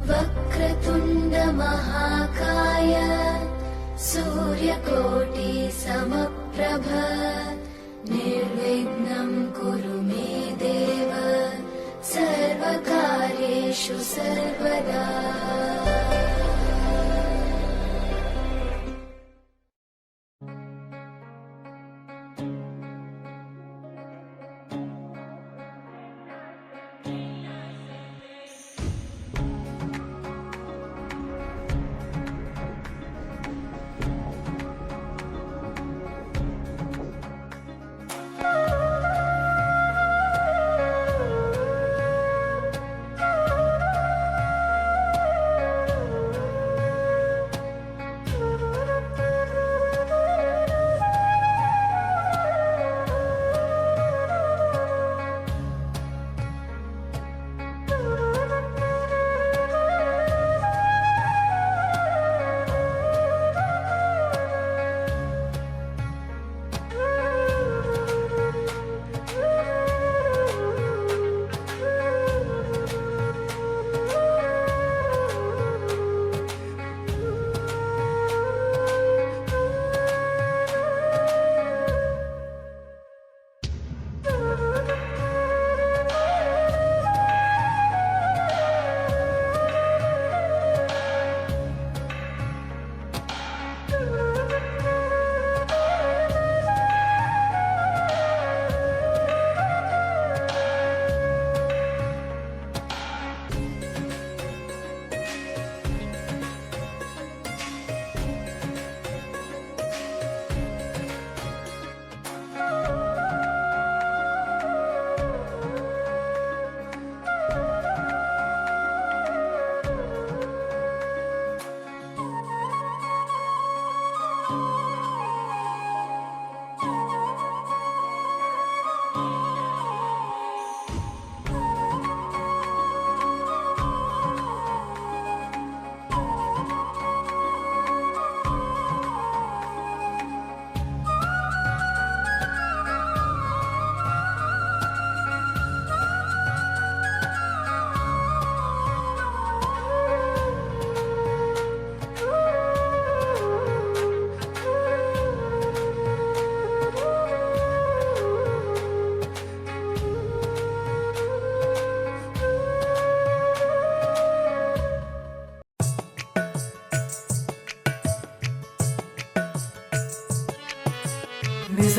वक्रतुण्ड महाकाय सूर्यकोटि समप्रभ निर्विघ्नं कुरु मे देव सर्वकार्येषु सर्वदा।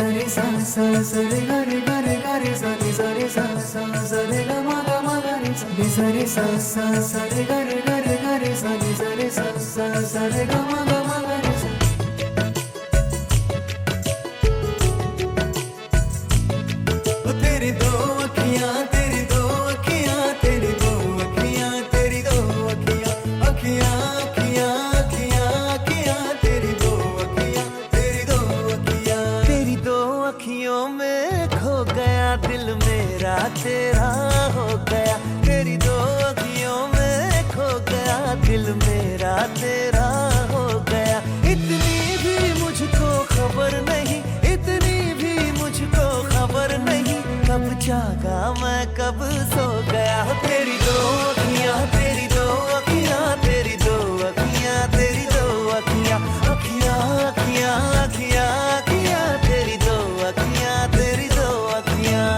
Sari sa sa sa re ga re ga re ga re sa ni sa re sa sa sa re ga ma ga re sa ni sa re sa sa sa re ga re ga re ga re sa ni sa re sa sa sa re ga ma ga re sa। तेरी दो अखियाँ तेरी दो अखियाँ तेरी दो अखियाँ तेरी दो अखियाँ अखियाँ अखियाँ अखियाँ अखियाँ तेरी दो अखियाँ तेरी दो अखियाँ तेरी दो अखियों में खो गया दिल मेरा तेरा हो गया तेरी दो अखियों में खो गया दिल मेरा तेरा हो गया। इतनी भी मुझको खबर नहीं इतनी भी मुझको खबर नहीं कब जागा मैं कब सो गया। तेरी दो अखियाँ तेरी दो अखियाँ तेरी दो अखियाँ तेरी दो अखियाँ अखियाँ अखियाँ अखियाँ अखियाँ तेरी दो अखियाँ तेरी दो अखियाँ।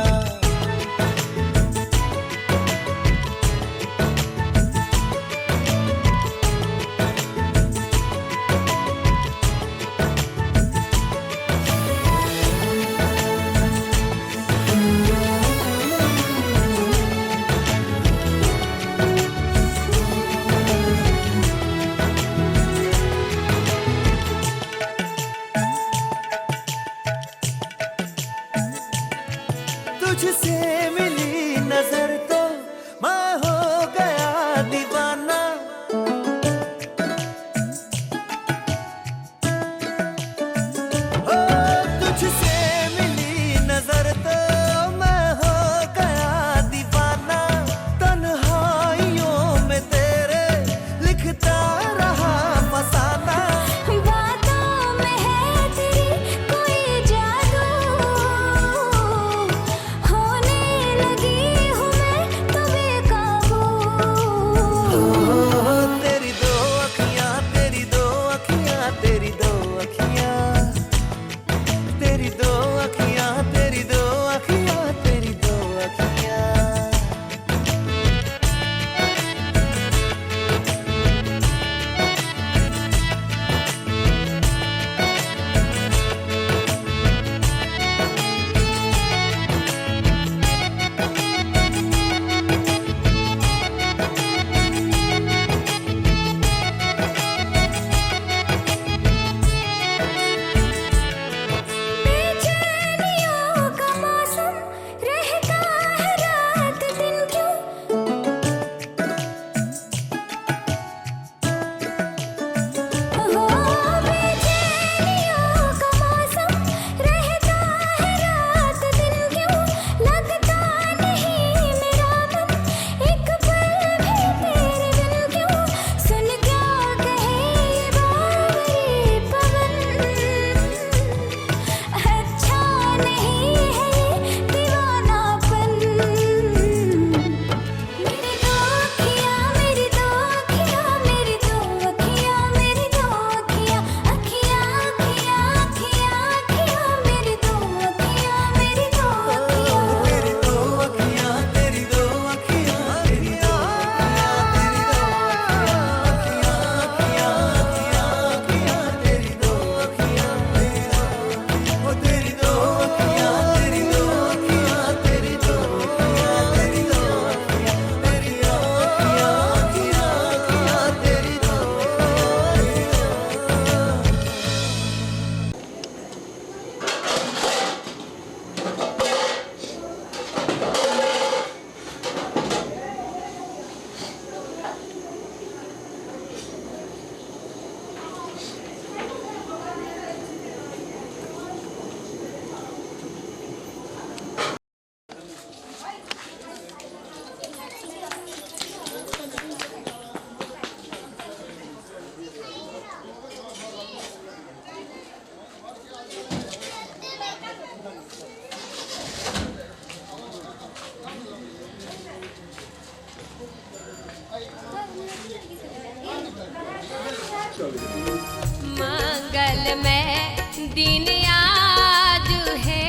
दिन आज है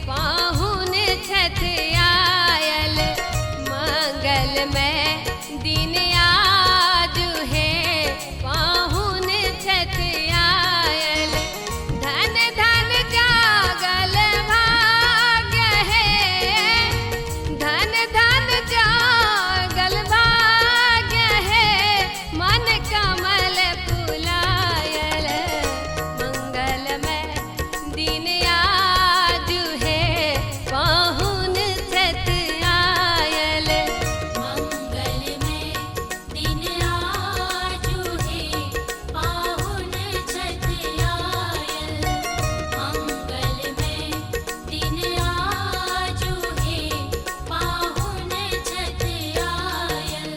पाहुन छठ आयल मंगल में दिन आज है पाहुन छठ आयल धन धन जागल भाग्य है धन धन जागल भाग्य है मन कमल फुलायल मंगल में दिन आज है पाहुन छठ आयल मंगल में दिन आज है पाहुन छठ आयल मंगल में दिन आज है पाहुन छठ आयल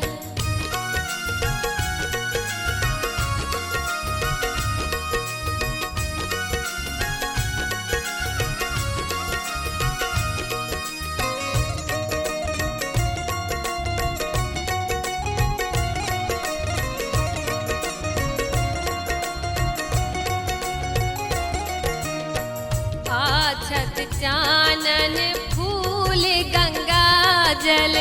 आछत चानन फूल गंगा जल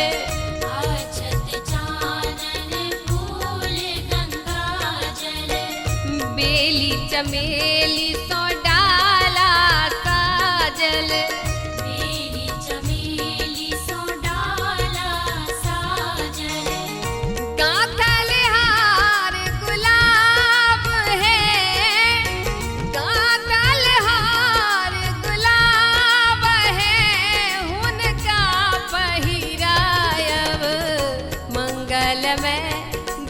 आछत चानन फूल गंगा जल बेली चमेली सो डाला साजल बेली चमेली सो डाला साजल गाथल हार गुलाब है गाथल हार गुलाब है हुनका पहिरायब मंगल में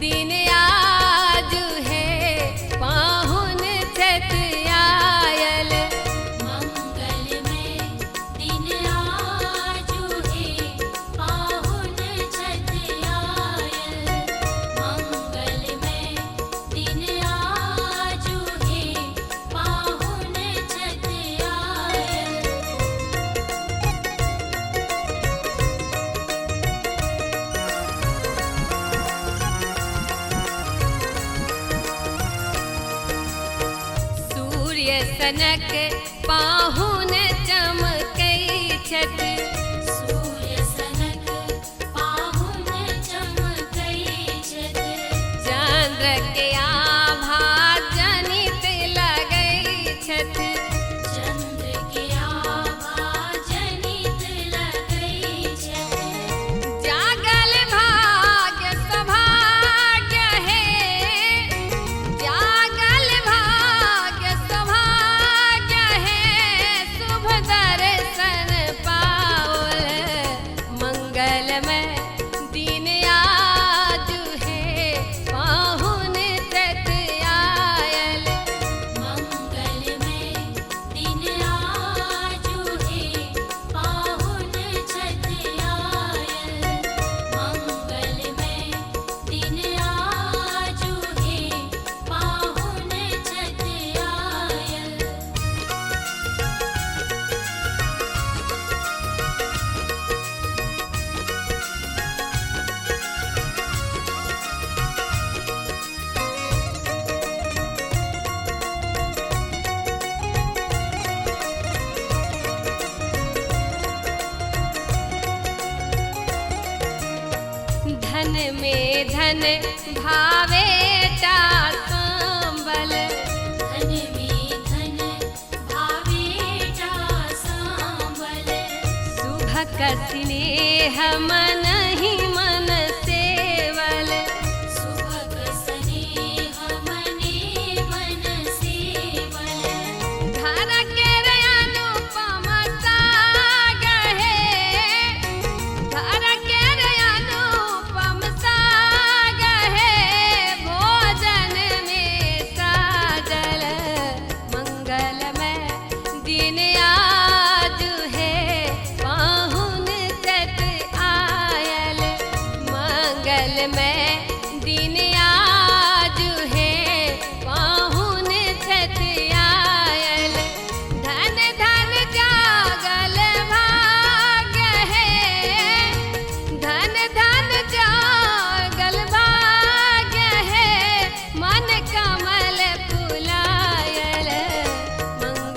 दिन आज है पाहुन छठ आयल मंगल में दिन आज है पाहुन छठ आयल मंगल में दिन आज है पाहुन छठ आयल सूर्य सनक पाहुन चमकै छठ सूर्य सनक पाहुन चमकै छठ चंद्र के आभा जनित लगै छठ चंद्र के आभा जनित लगै छठ जागल भाग्य सौभाग्य है जागल भाग्य सौभाग्य है शुभ दर्शन पाओल मंगल में दिन आज है पाहुन छठ आयल मंगल में दिन आज है पाहुन छठ आयल मंगल में दिन आज है पाहुन छठ आयल धन में धन भावे टा संबल धन में धन भावेटा सांबल सुभक स्नेह मन ही मन सेवल सुभग स्नेह मने मन सेवल धर के अनुपम साग है धर के अनुपम साग है भोजन में साजल मंगल में दिन आज है पाहुन छठ आयल मंगल में दिन आज है पाहुन छठ आयल धन धन जागल भाग्य है धन धन जागल भाग्य है मन कमल फुलायल मंगल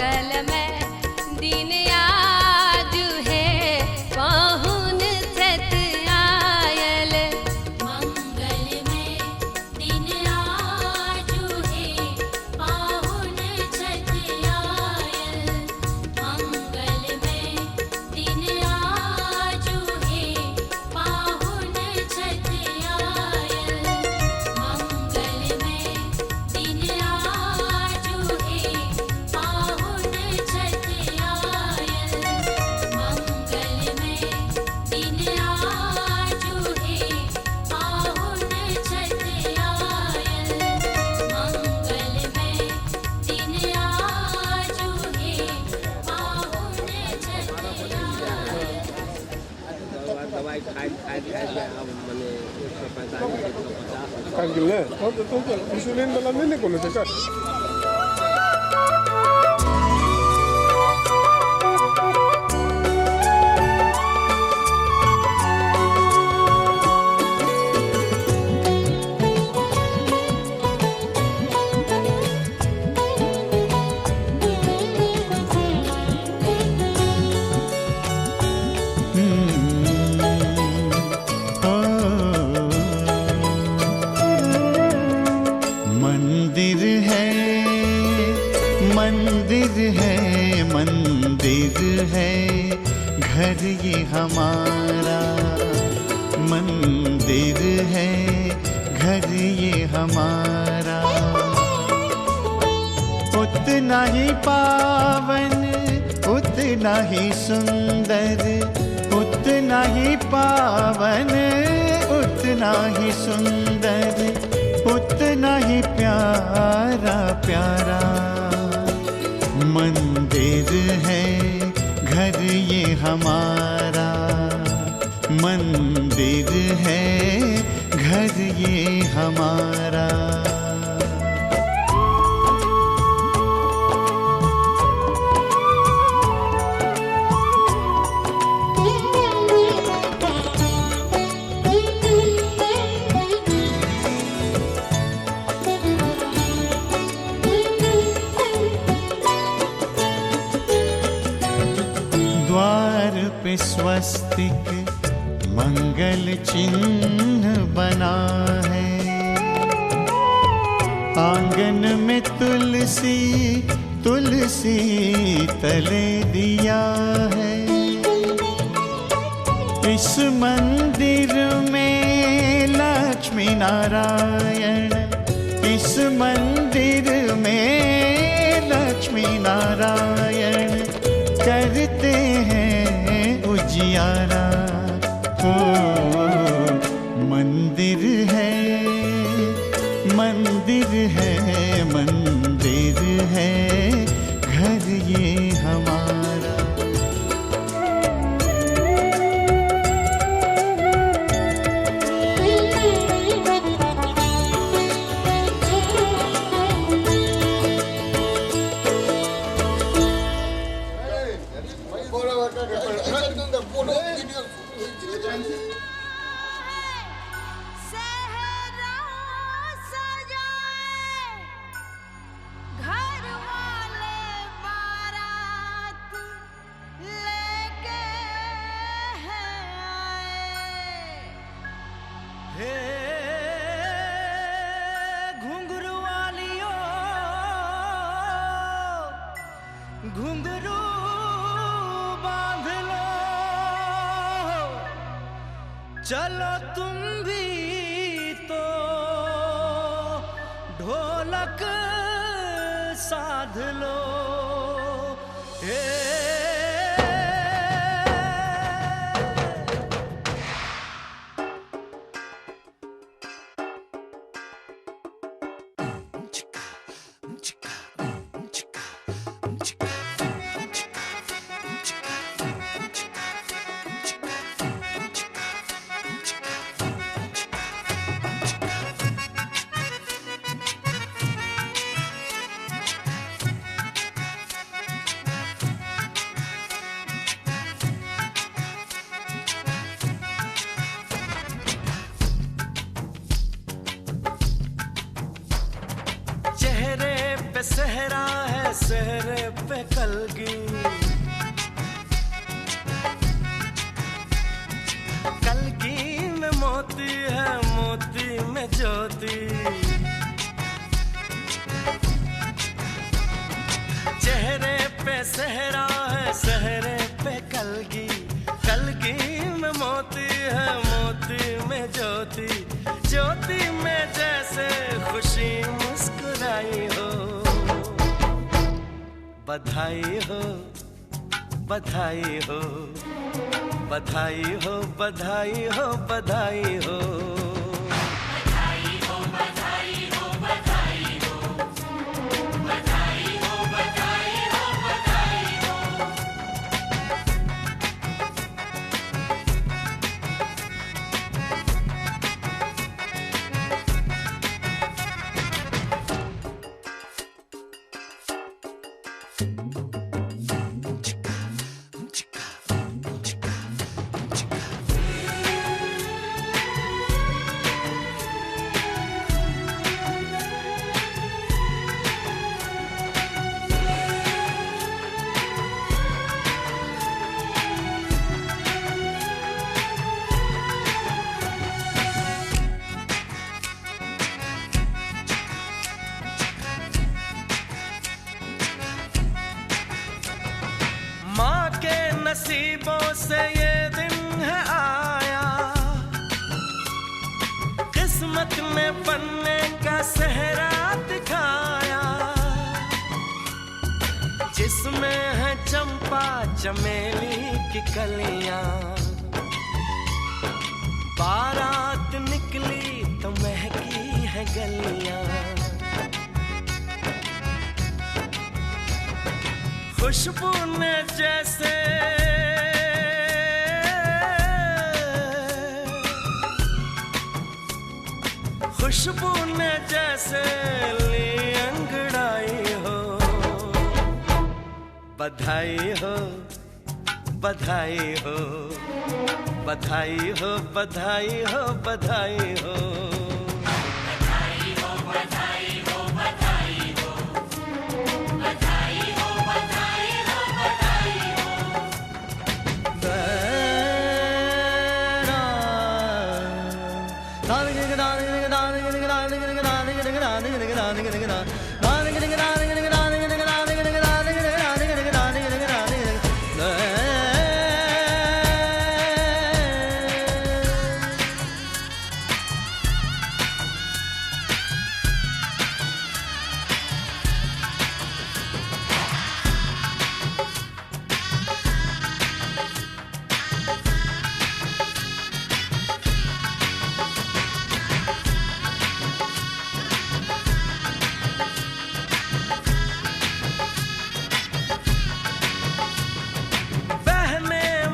Tranquilo, ¿no? Tranquilo. Insulin dalam ni ko na cakap. मंदिर है मंदिर है मंदिर है घर ये हमारा मंदिर है घर ये हमारा उतना ही पावन उतना ही सुंदर उतना ही पावन उतना ही सुंदर उतना ही प्यारा प्यारा मंदिर है घर ये हमारा मंदिर है घर ये हमारा द्वार पे स्वस्तिक मंगल चिन्ह बना है आंगन में तुलसी तुलसी तले दिया है इस मंदिर में लक्ष्मी नारायण इस मंदिर में लक्ष्मी नारायण करते हैं उजियारा ओ मंदिर है मंदिर है मंदिर है घर ये हमारा सहरा सजाए घर वाले बारात लेके हैं आए हे घुंघरू वालियो घुंघरू बांध लो चलो तुम भी तो ढोलक साध लो हे चेहरे पे सहरा है सहरे पे कलगी कलगी में मोती है मोती में ज्योति चेहरे पे सहरा है सहरे पे कलगी कलगी में मोती है मोती में ज्योति ज्योति में जैसे खुशी मुस्कुराई हो बधाई हो बधाई हो बधाई हो बधाई हो बधाई हो माँ के नसीबों से ये दिन है आया, किस्मत ने बनने का सहरा दिखाया, जिसमें है चंपा चमेली की कलियां। बारात निकली तो महकी है गलियां, खुशबू ने जैसे खुशबू ने जैसे ली अंगड़ाई हो। बधाई हो बधाई हो बधाई हो बधाई हो बधाई हो।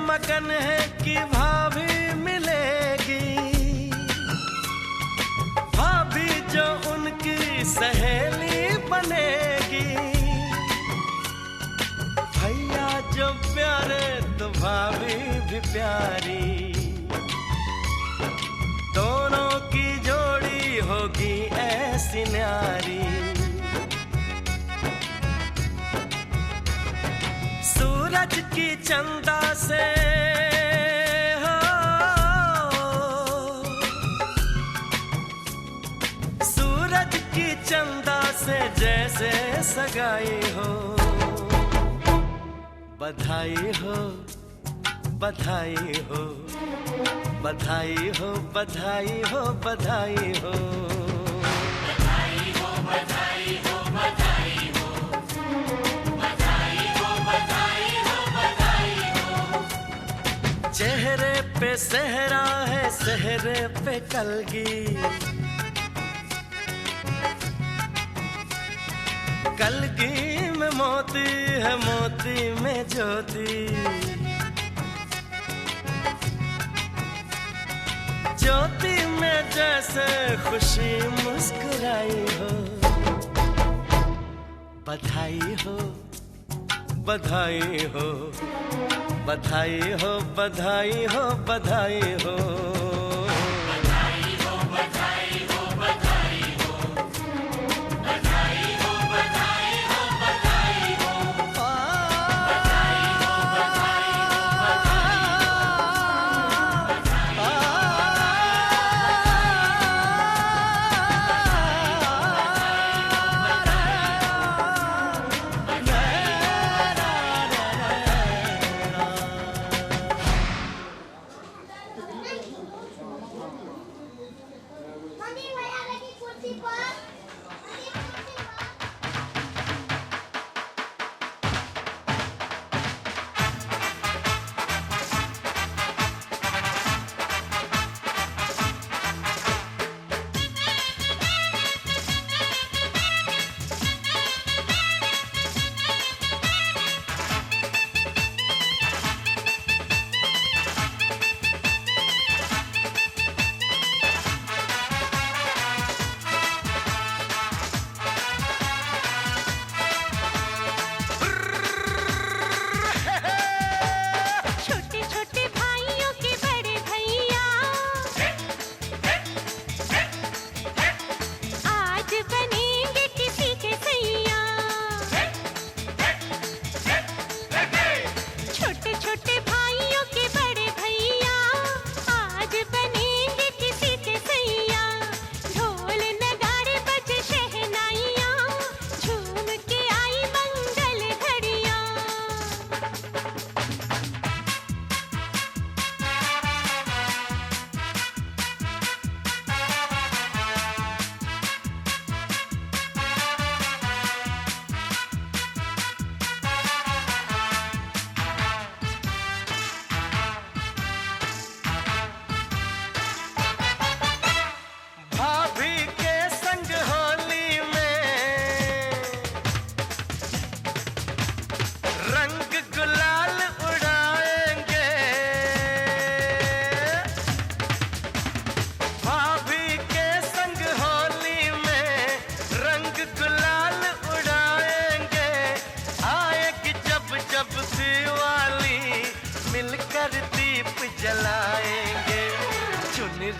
मगन है कि भाभी मिलेगी, भाभी जो उनकी सहेली बनेगी। भैया जो प्यारे तो भाभी भी प्यारी, दोनों की जोड़ी होगी ऐसी न्यारी। सूरज की चंदा से हो, सूरज की चंदा से जैसे सगाई हो। बधाई हो बधाई हो बधाई हो बधाई हो बधाई हो। चेहरे पे सेहरा है सेहरे पे कलगी, कलगी में मोती है मोती में ज्योति। ज्योति में जैसे खुशी मुस्कुराई हो। बधाई हो बधाई हो बधाई हो बधाई हो बधाई हो।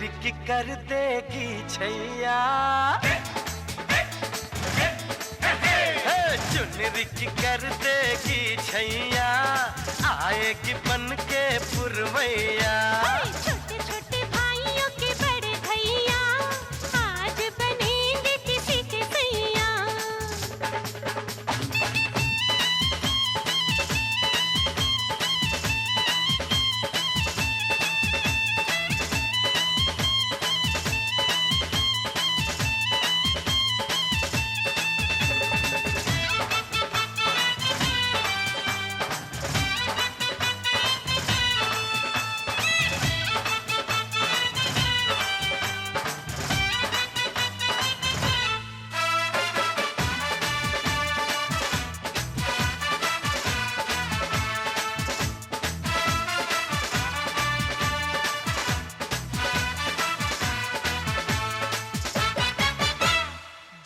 रिक कर देगी छैया, चुनरी की कर देगी छैया, आएगी बन के पुरवैया। छोटे छोटे भाइयों के बड़े भैया आज बनेंगे किसी के सैया।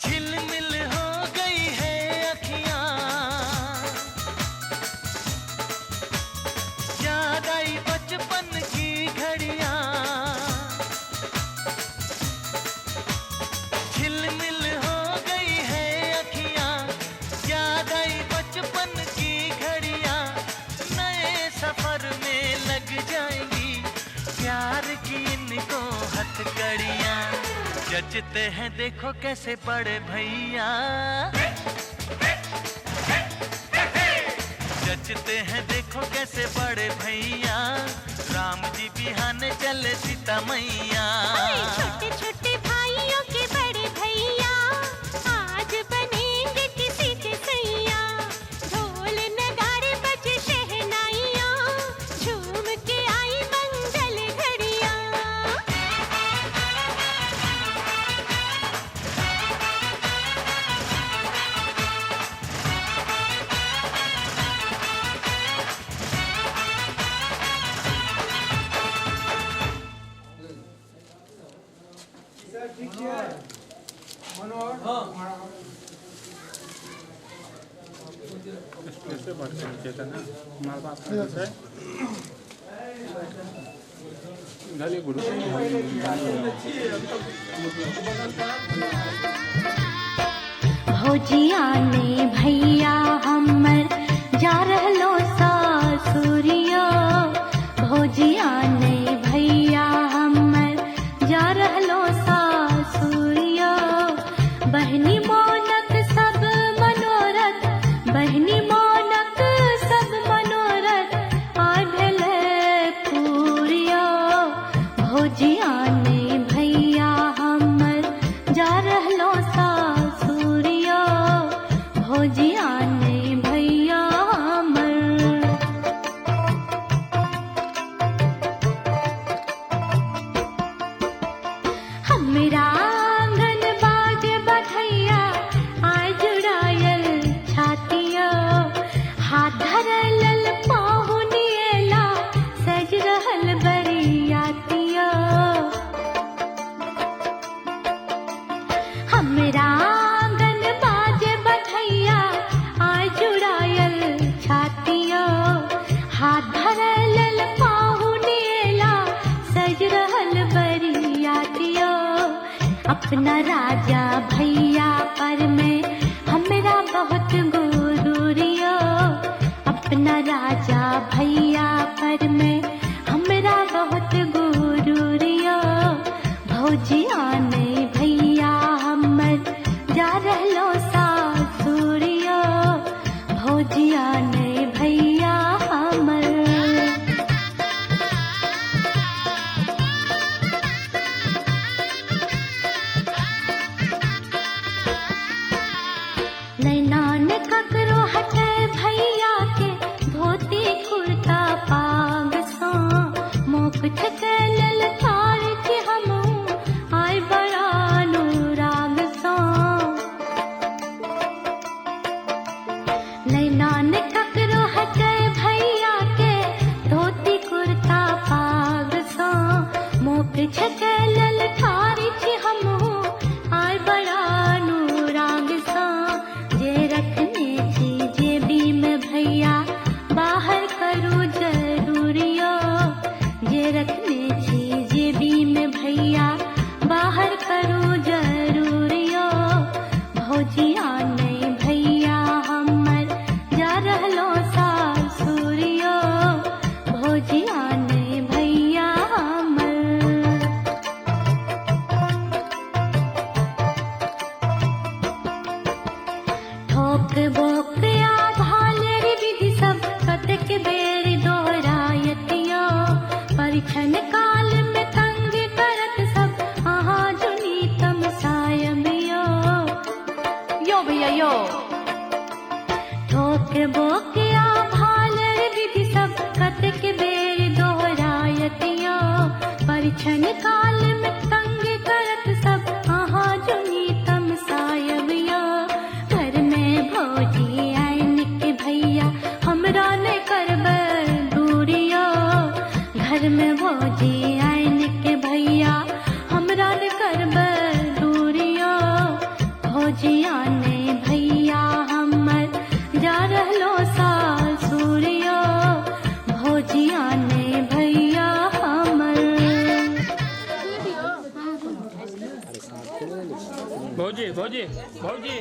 झिलमिल हो गई है अखियां, याद आई बचपन की घड़ियां। झिलमिल हो गई है अखियां, याद आई बचपन की घड़ियां। नए सफर में लग जाएंगी प्यार की इनको हथकड़ियां। जचते हैं देखो कैसे बड़े भैया, जचते हैं देखो कैसे बड़े भैया। राम जी बिहाने चले सीता मैया। छोटे छोटे भाइयों के बड़े भैया आज बनेंगे किसी के सैया। ढोल नगाड़े बजे शहनाइयाँ, झूम के आई मंगल घड़ियाँ। कैसे बात करना चाहिए ना हमारे पास है डालिए गुरु भौजिया ने भैया हमर जा रहलो सासुरिया। भौजिया ने भैया हमर जा रहलो सासुरिया। बहनी मोनक सब मनोरथ, बहनी मोनक सब मनोरथ आढ़ले पूरिया। भौजिया ने भैया हमर जा रहलो सासुरिया। भौजिया ने भैया हमर हमरा आंगन बाज बधैया आय जुड़ायल छातिया। हाथ धरल पाहुनिएला सज रहल बरियातिया। हमरा आंगन बाज बधैया आय जुड़ायल छातिया। हाथ धरल पाहुनिएला सज रहल बरियातिया। अपना राजा भैया पर में हमरा बहुत गुरूरिया। अपना राजा भैया पर में हमरा बहुत गुरूरिया। भौजिया ने भैया हमर जा रहलो सासुरिया। भौजिया ने भैया हमर नैनान ठोक बोकया भालेर विधि सब कतक बेर दोहरायतियो परिछन काल में तंग करत सब आहा जुनी तमसायमियो यो भैया यो ठोक बोकया भालेर विधि सब कतक बेर दोहरायतियो परिछन काल में तंग करत सब आहा जुनी तमसायमियो घर में भौजी आइन के भैया हमरा ने करबे दूरियो घर में भौजी आइन के भैया हमरा ने करबे दूरियो भौजिया ने भैया हमर जा रहलो सासुरियो भौजिया ने भैया हमर भौजी भौजी भौजी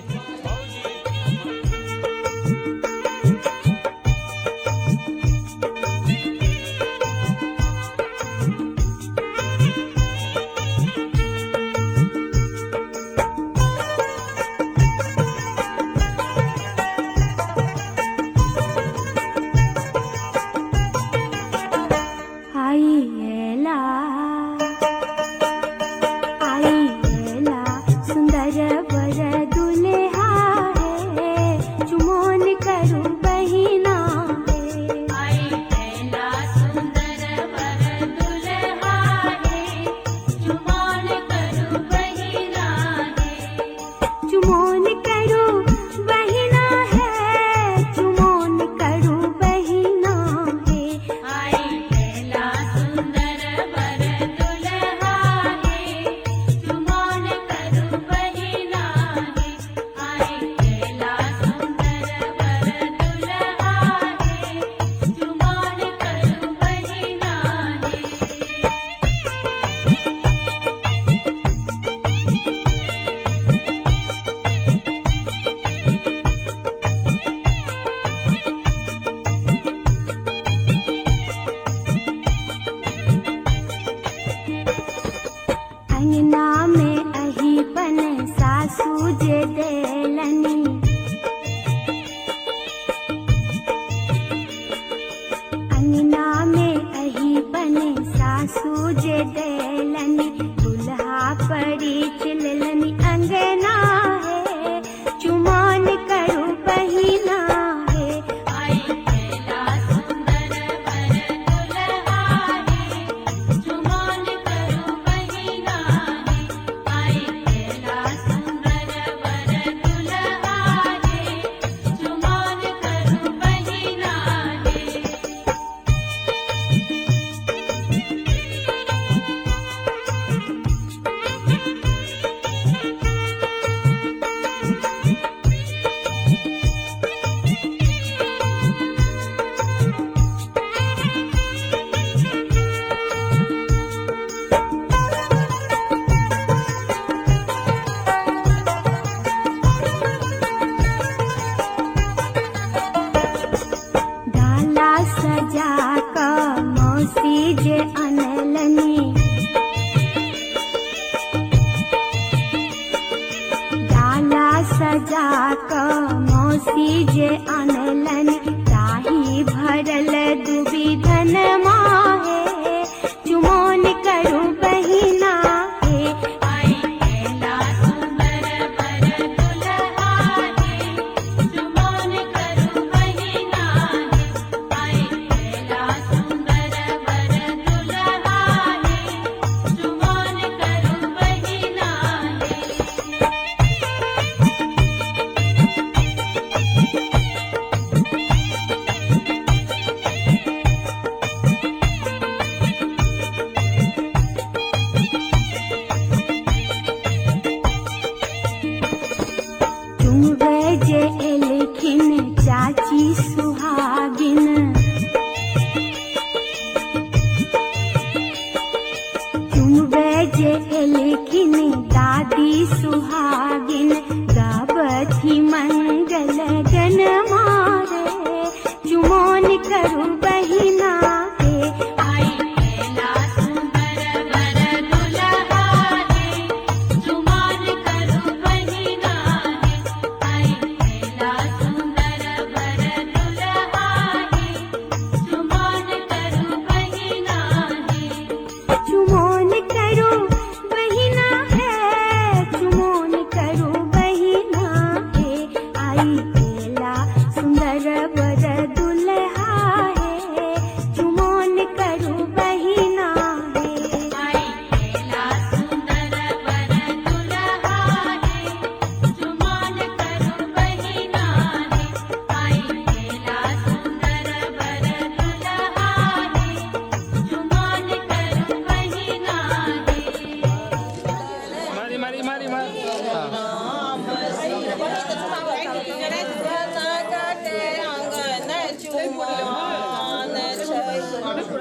मान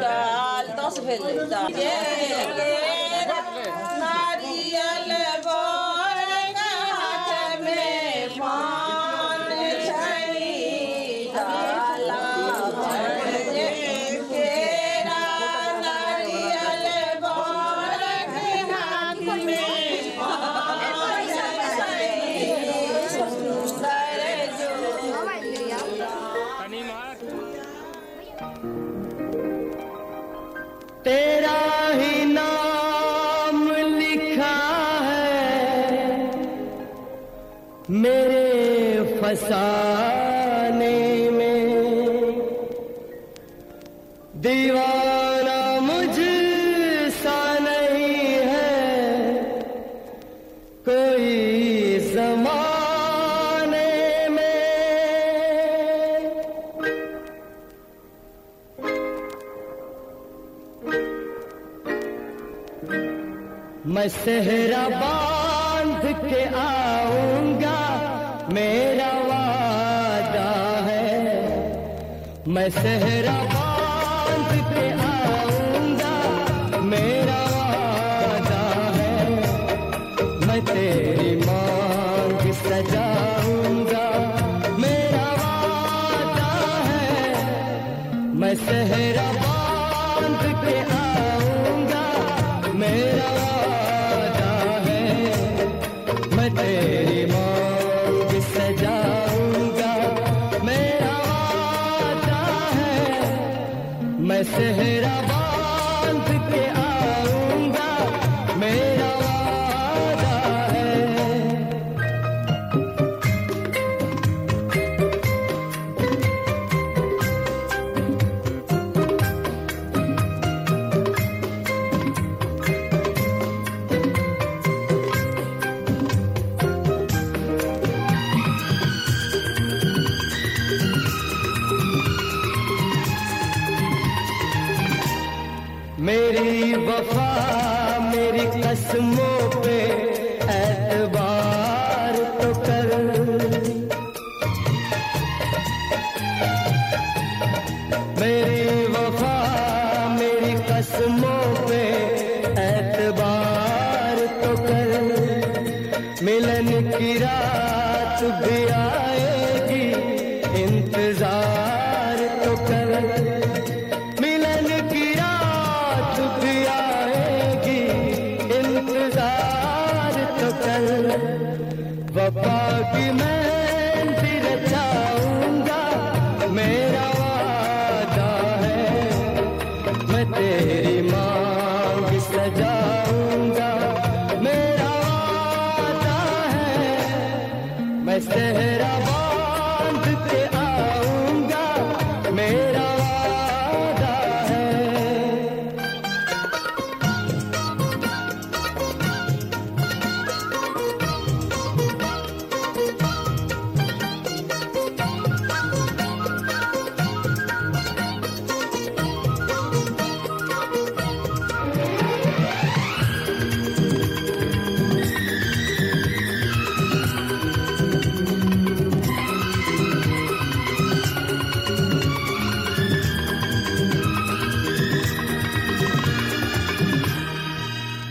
डाल 10 भेज नारियल बोर हाथ में मान डाला केरा नारियल बोर हाथ में सुंदर जो तनी मार तेरा ही नाम लिखा है मेरे फसाने में, दीवाना मुझसा नहीं है कोई ज़माने में। मैं सेहरा बांध के आऊंगा मेरा वादा है, मैं सेहरा बांध के आऊंगा मेरा वादा है, मैं तेरी मांग सजाऊंगा मेरा वादा है, मैं सेहरा बांध के आऊंगा मेरा वादा है, मैं तेरी मांग सजाऊंगा मेरा वादा है, मैं सेहरा बांध के आऊंगा मेरा वादा है। मेरी वफा मेरी कसमों पे एतबार तो कर, मेरी वफा मेरी कसमों पे एतबार तो कर, मिलन की रात भी आएगी इंतजार तो कर, मिलन की रात भी आएगी इंतजार तो कर, वफा की मेहंदी रचाऊंगा मेरा वादा है, मैं तेरी मांग सजाऊंगा मेरा वादा है, मैं सेहरा बांध के आऊंगा मेरा वादा है।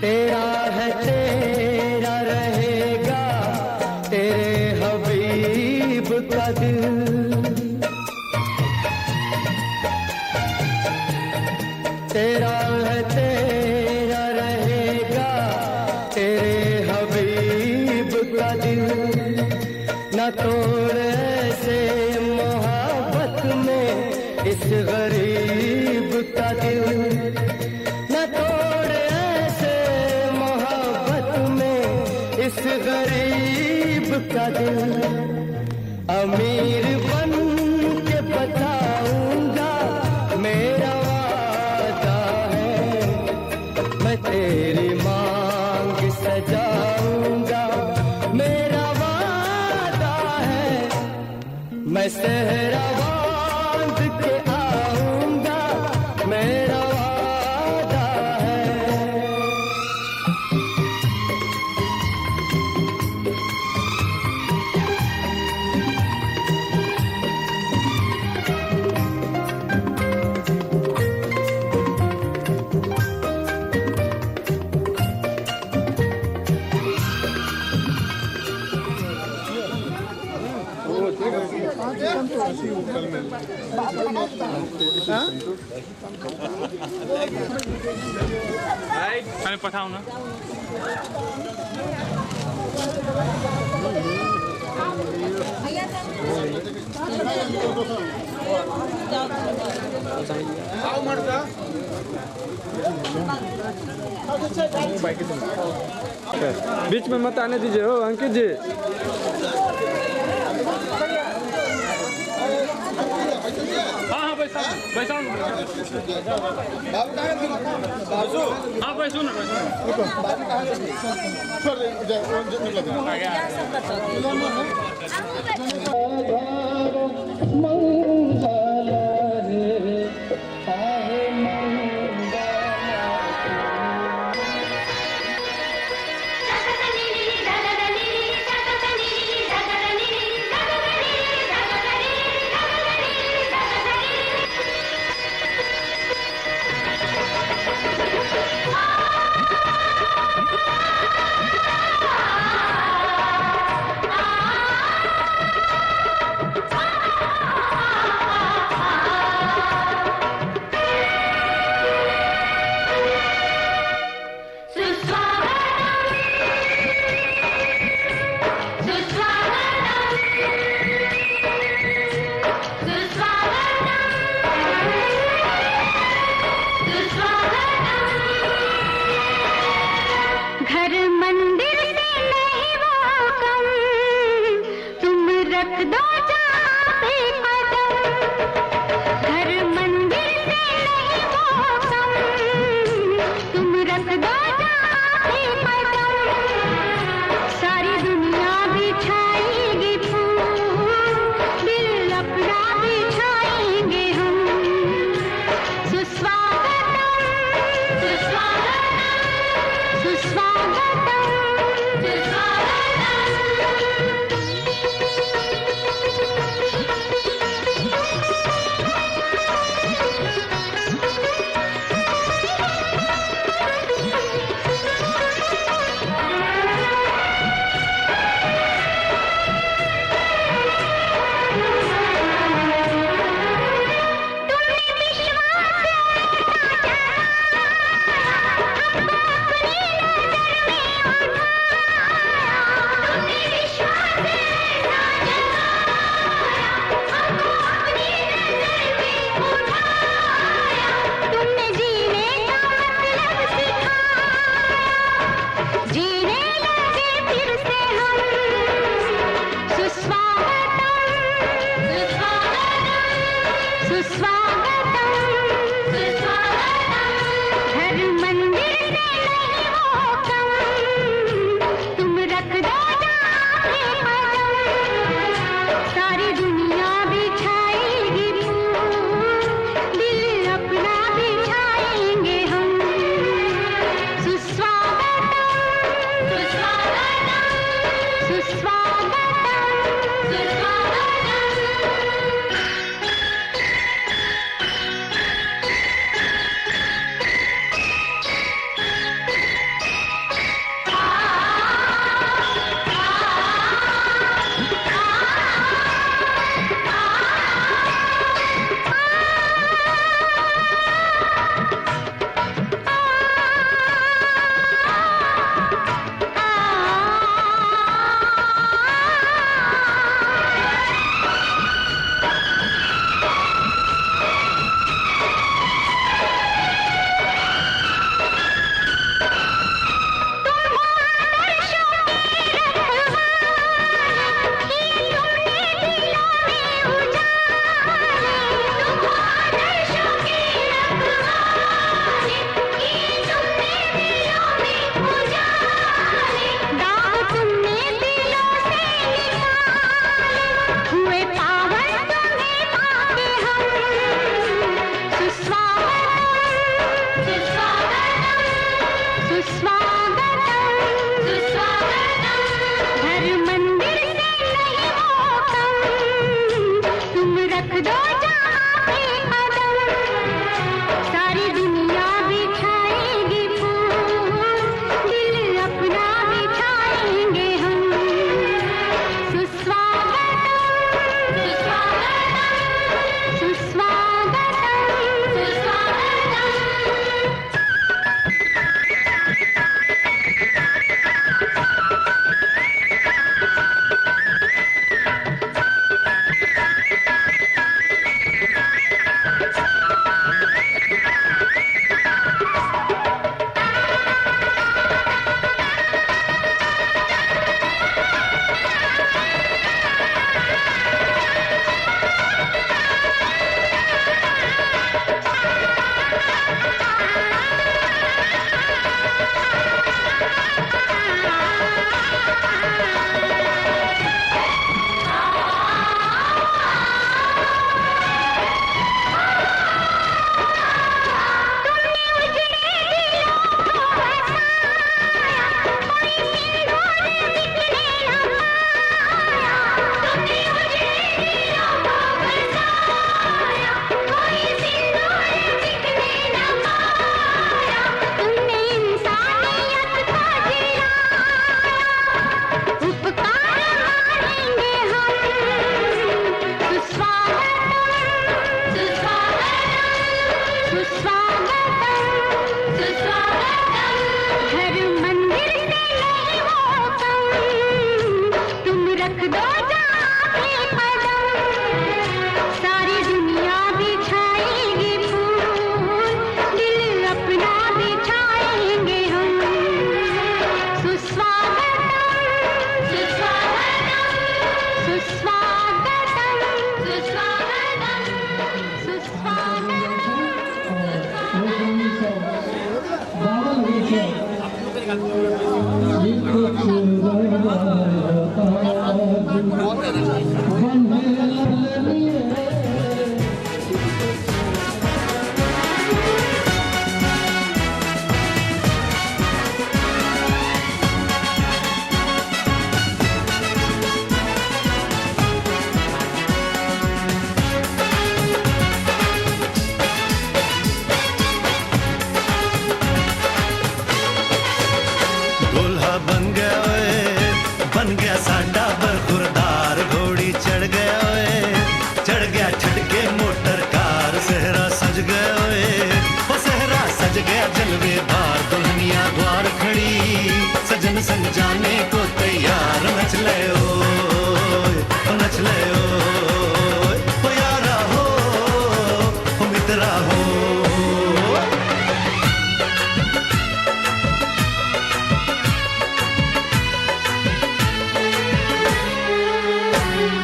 तेरा है तेरा रहेगा तेरे हबीब का दिल, तेरा है तेरा रहेगा तेरे हबीब का दिल, न तोड़ ऐसे मोहब्बत में इस गरीब का दिल, न तोड़ ऐसे मोहब्बत में इस गरीब का दिल, अमीर बन के बताऊंगा मेरा वादा है, मैं तेरी मांग सजाऊंगा मेरा वादा है, मैं सेहरा बांध के आऊंगा मेरा वादा है। अरे पठाओ ना। बीच में मत आने दीजिए हो अंकित जी। हाँ बैठो हाँ बैठो ना दो जाके कदम, सारी दुनिया बिछाएगी फूल, दिल अपना बिछाएंगे हम। सुस्वागतम सुस्वागतम सुस्वागतम सुस्वागतम दूल्हा बन गया ओए, बन गया साडा बरखुरदार, घोड़ी चढ़ गया ओए, चढ़ गया छटके मोटर कार, सहरा सज गया ओए, ओ सहरा सज गया जलवे बार, दुल्हनिया द्वार खड़ी, सजन संग जाने को तैयार, नच ले ओए, ओ नच ले ओए, ओ यारा हो, ओ मित्रा हो।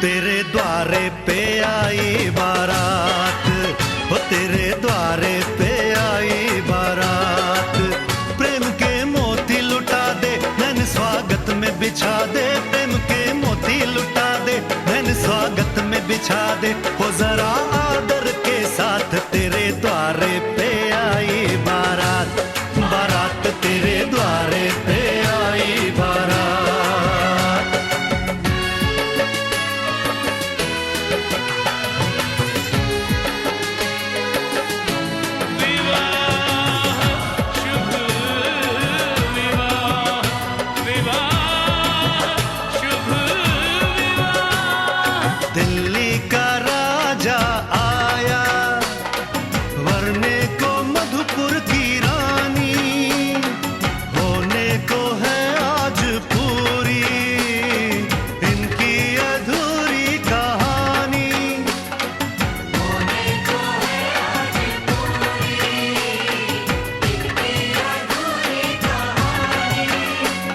तेरे द्वारे पे आई बारात, ओ तेरे द्वारे पे आई बारात, प्रेम के मोती लुटा दे नैन स्वागत में बिछा दे, प्रेम के मोती लुटा दे नैन स्वागत में बिछा दे, हो जरा आदर के साथ तेरे द्वारे पे आई बारात, बारात तेरे द्वारे पे आई बारात। दिल्ली का राजा आया, वरने को मधुपुर की रानी, होने को है आज पूरी इनकी अधूरी कहानी, होने को है आज पूरी इनकी अधूरी कहानी।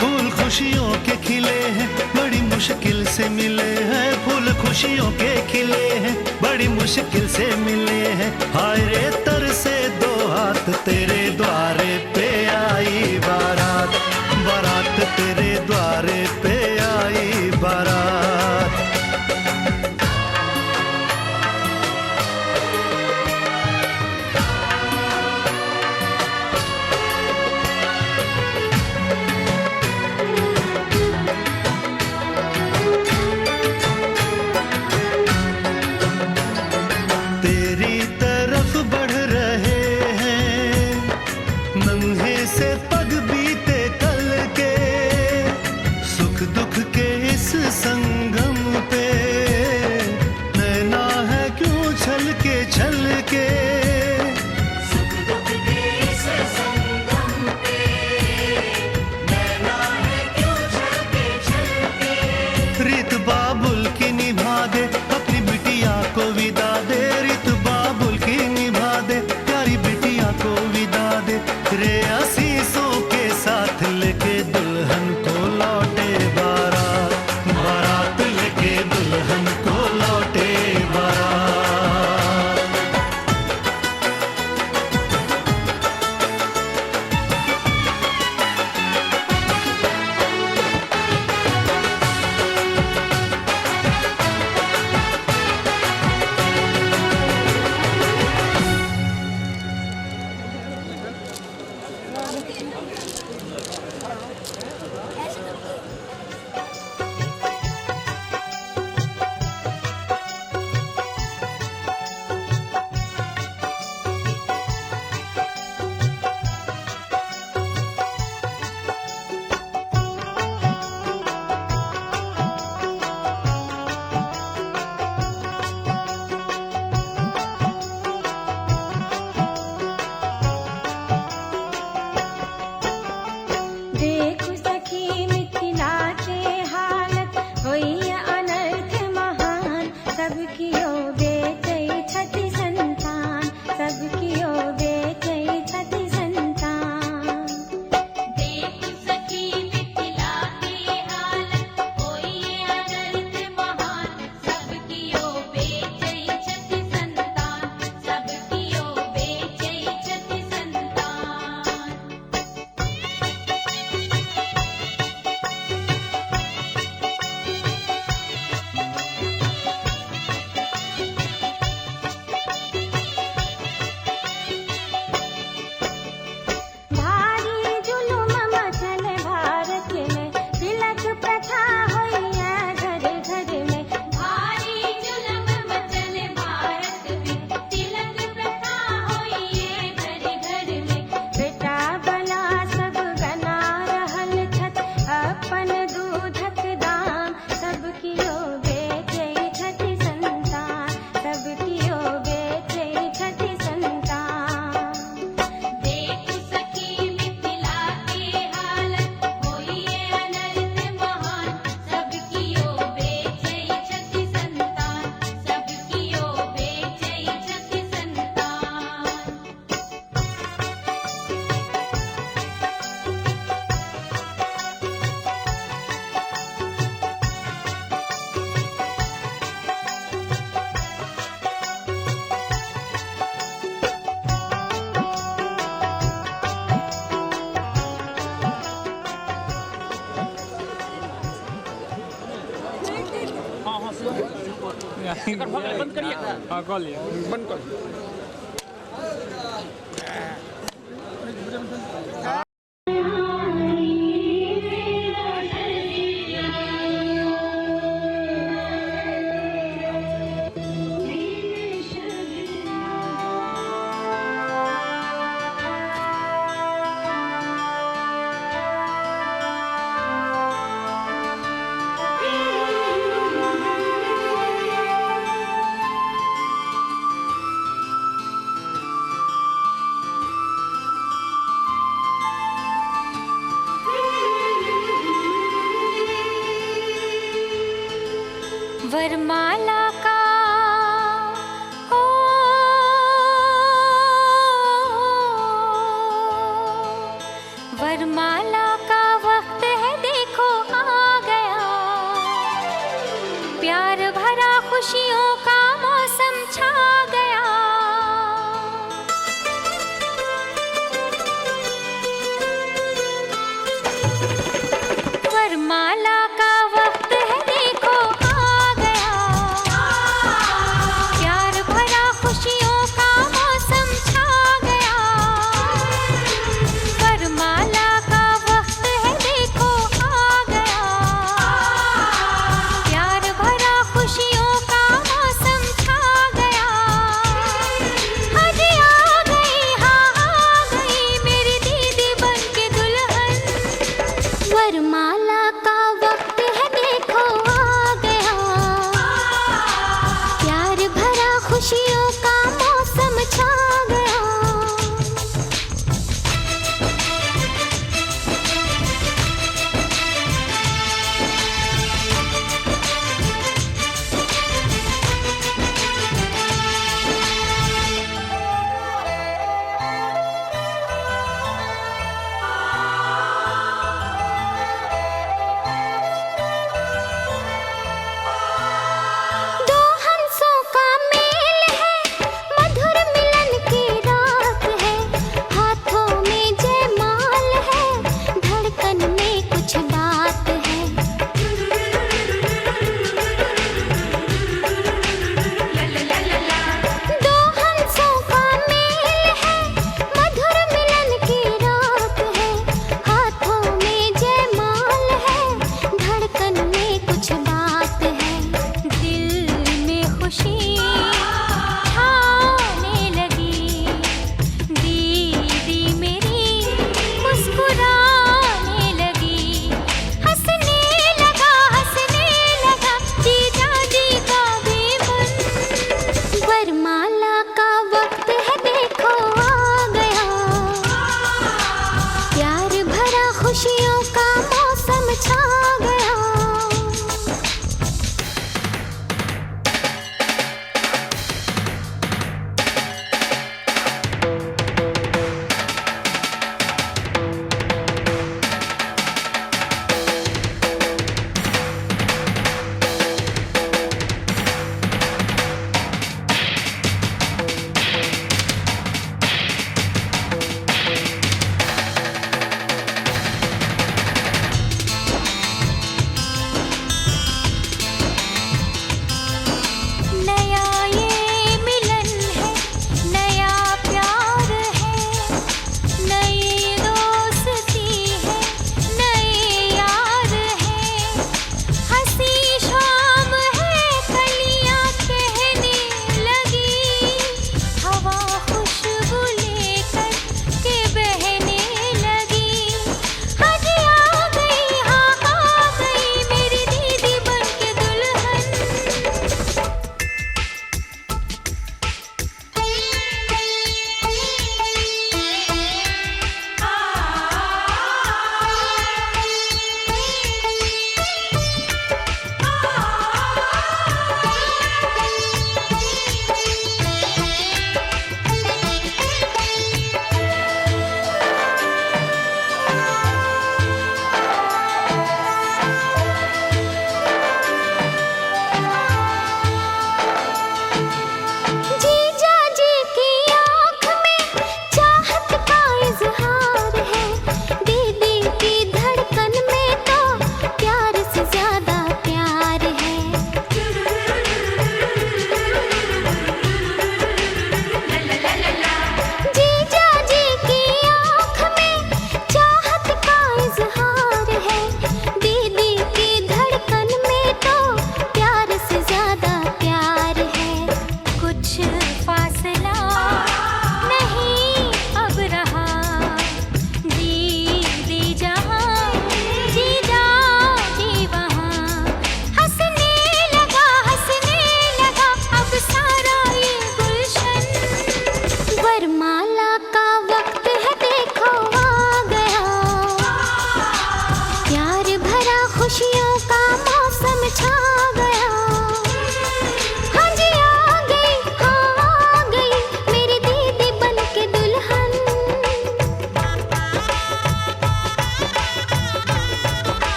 फूल खुशियों के खिले हैं, बड़ी मुश्किल से मिले हैं, फूल खुशियों के खिले हैं, बड़ी मुश्किल से मिले हैं, हाय रे तरसे दो हाथ, तेरे द्वारे पे आई बारात, बारात तेरे द्वारे पे आई बारात। तेरी तरफ बढ़ रहे हैं नन्हे से पग बीते कल के, सुख दुख के इस संगम पे नैना है क्यों छल के, सुख दुख के इस संगम पे नैना है क्यों छल के, रीत बाबुल की निभा दे अपनी बिटिया को विदा दे, रीत बाबुल की निभा दे प्यारी बिटिया को विदा दे, रे आशीषों के साथ लेके दुल्हन को लौटे बारात, बारात लेके दुल्हन को लौटे बारात। बंद करिए। हाँ कर लिया, बंद कर। वरमाला का हो वरमाला का वक्त है, देखो आ गया। प्यार भरा खुशियों का मौसम छा गया। वरमाला का वक्त है, देखो आ गया। प्यार भरा खुशियों का मौसम छा गया। वरमाला का वक्त है, देखो आ गया। प्यार भरा खुशियों का मौसम छा गया।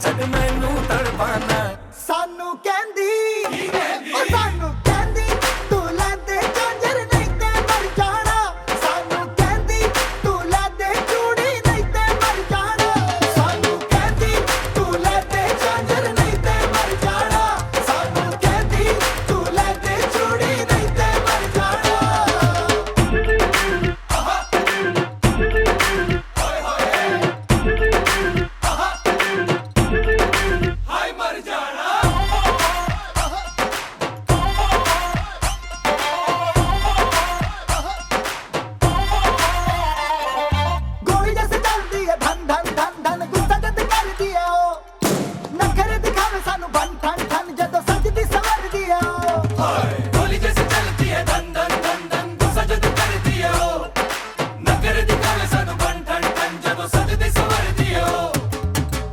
ਛੱਡ ਮੈਨੂੰ ਤੜਪਾਣਾ ਸਾਨੂੰ ਕਹਿੰਦੀ ਉਹ ਸਾਨੂੰ ਕਹਿੰਦੀ ਤੂੰ ਲੈਂਦੇ ਝਾਂਜਰ ਨਹੀਂ ਤੇ ਮਰ ਜਾਣਾ ਸਾਨੂੰ ਕਹਿੰਦੀ ਤੂੰ ਲੈਂਦੇ ਚੂੜੀ ਨਹੀਂ ਤੇ ਮਰ ਜਾਣਾ ਸਾਨੂੰ ਕਹਿੰਦੀ ਤੂੰ ਲੈਂਦੇ ਝਾਂਜਰ ਨਹੀਂ ਤੇ ਮਰ ਜਾਣਾ ਸਾਨੂੰ ਕਹਿੰਦੀ ਤੂੰ ਲੈਂਦੇ ਚੂੜੀ ਨਹੀਂ ਤੇ ਮਰ ਜਾਣਾ ਹਾਏ ਮਰ ਜਾਣਾ ਗੋਲੀ ਜੈਸੇ ਚੱਲਦੀ ਹੈ ਧਨ ਧਨ ਧਨ ਧਨ ਗੁੱਸਾ ਜਦ ਕਰਦੀ ਹੈ ਉਹ ਨਖਰੇ ਦਿਖਾਵੇ ਸਾਨੂੰ ਬਨ ਠਨ ਠਨ ਜਦੋਂ ਸੱਜਦੀ ਸਵਰਦੀ ਹੈ ਉਹ ਹਾਏ ਗੋਲੀ ਜੈਸੇ ਚੱਲਦੀ ਹੈ ਧਨ ਧਨ ਧਨ ਧਨ ਗੁੱਸਾ ਜਦ ਕਰਦੀ ਹੈ ਉਹ ਨਖਰੇ ਦਿਖਾਵੇ ਸਾਨੂੰ ਬਨ ਠਨ ਠਨ ਜਦੋਂ ਸੱਜਦੀ ਸਵਰਦੀ ਹੈ ਉਹ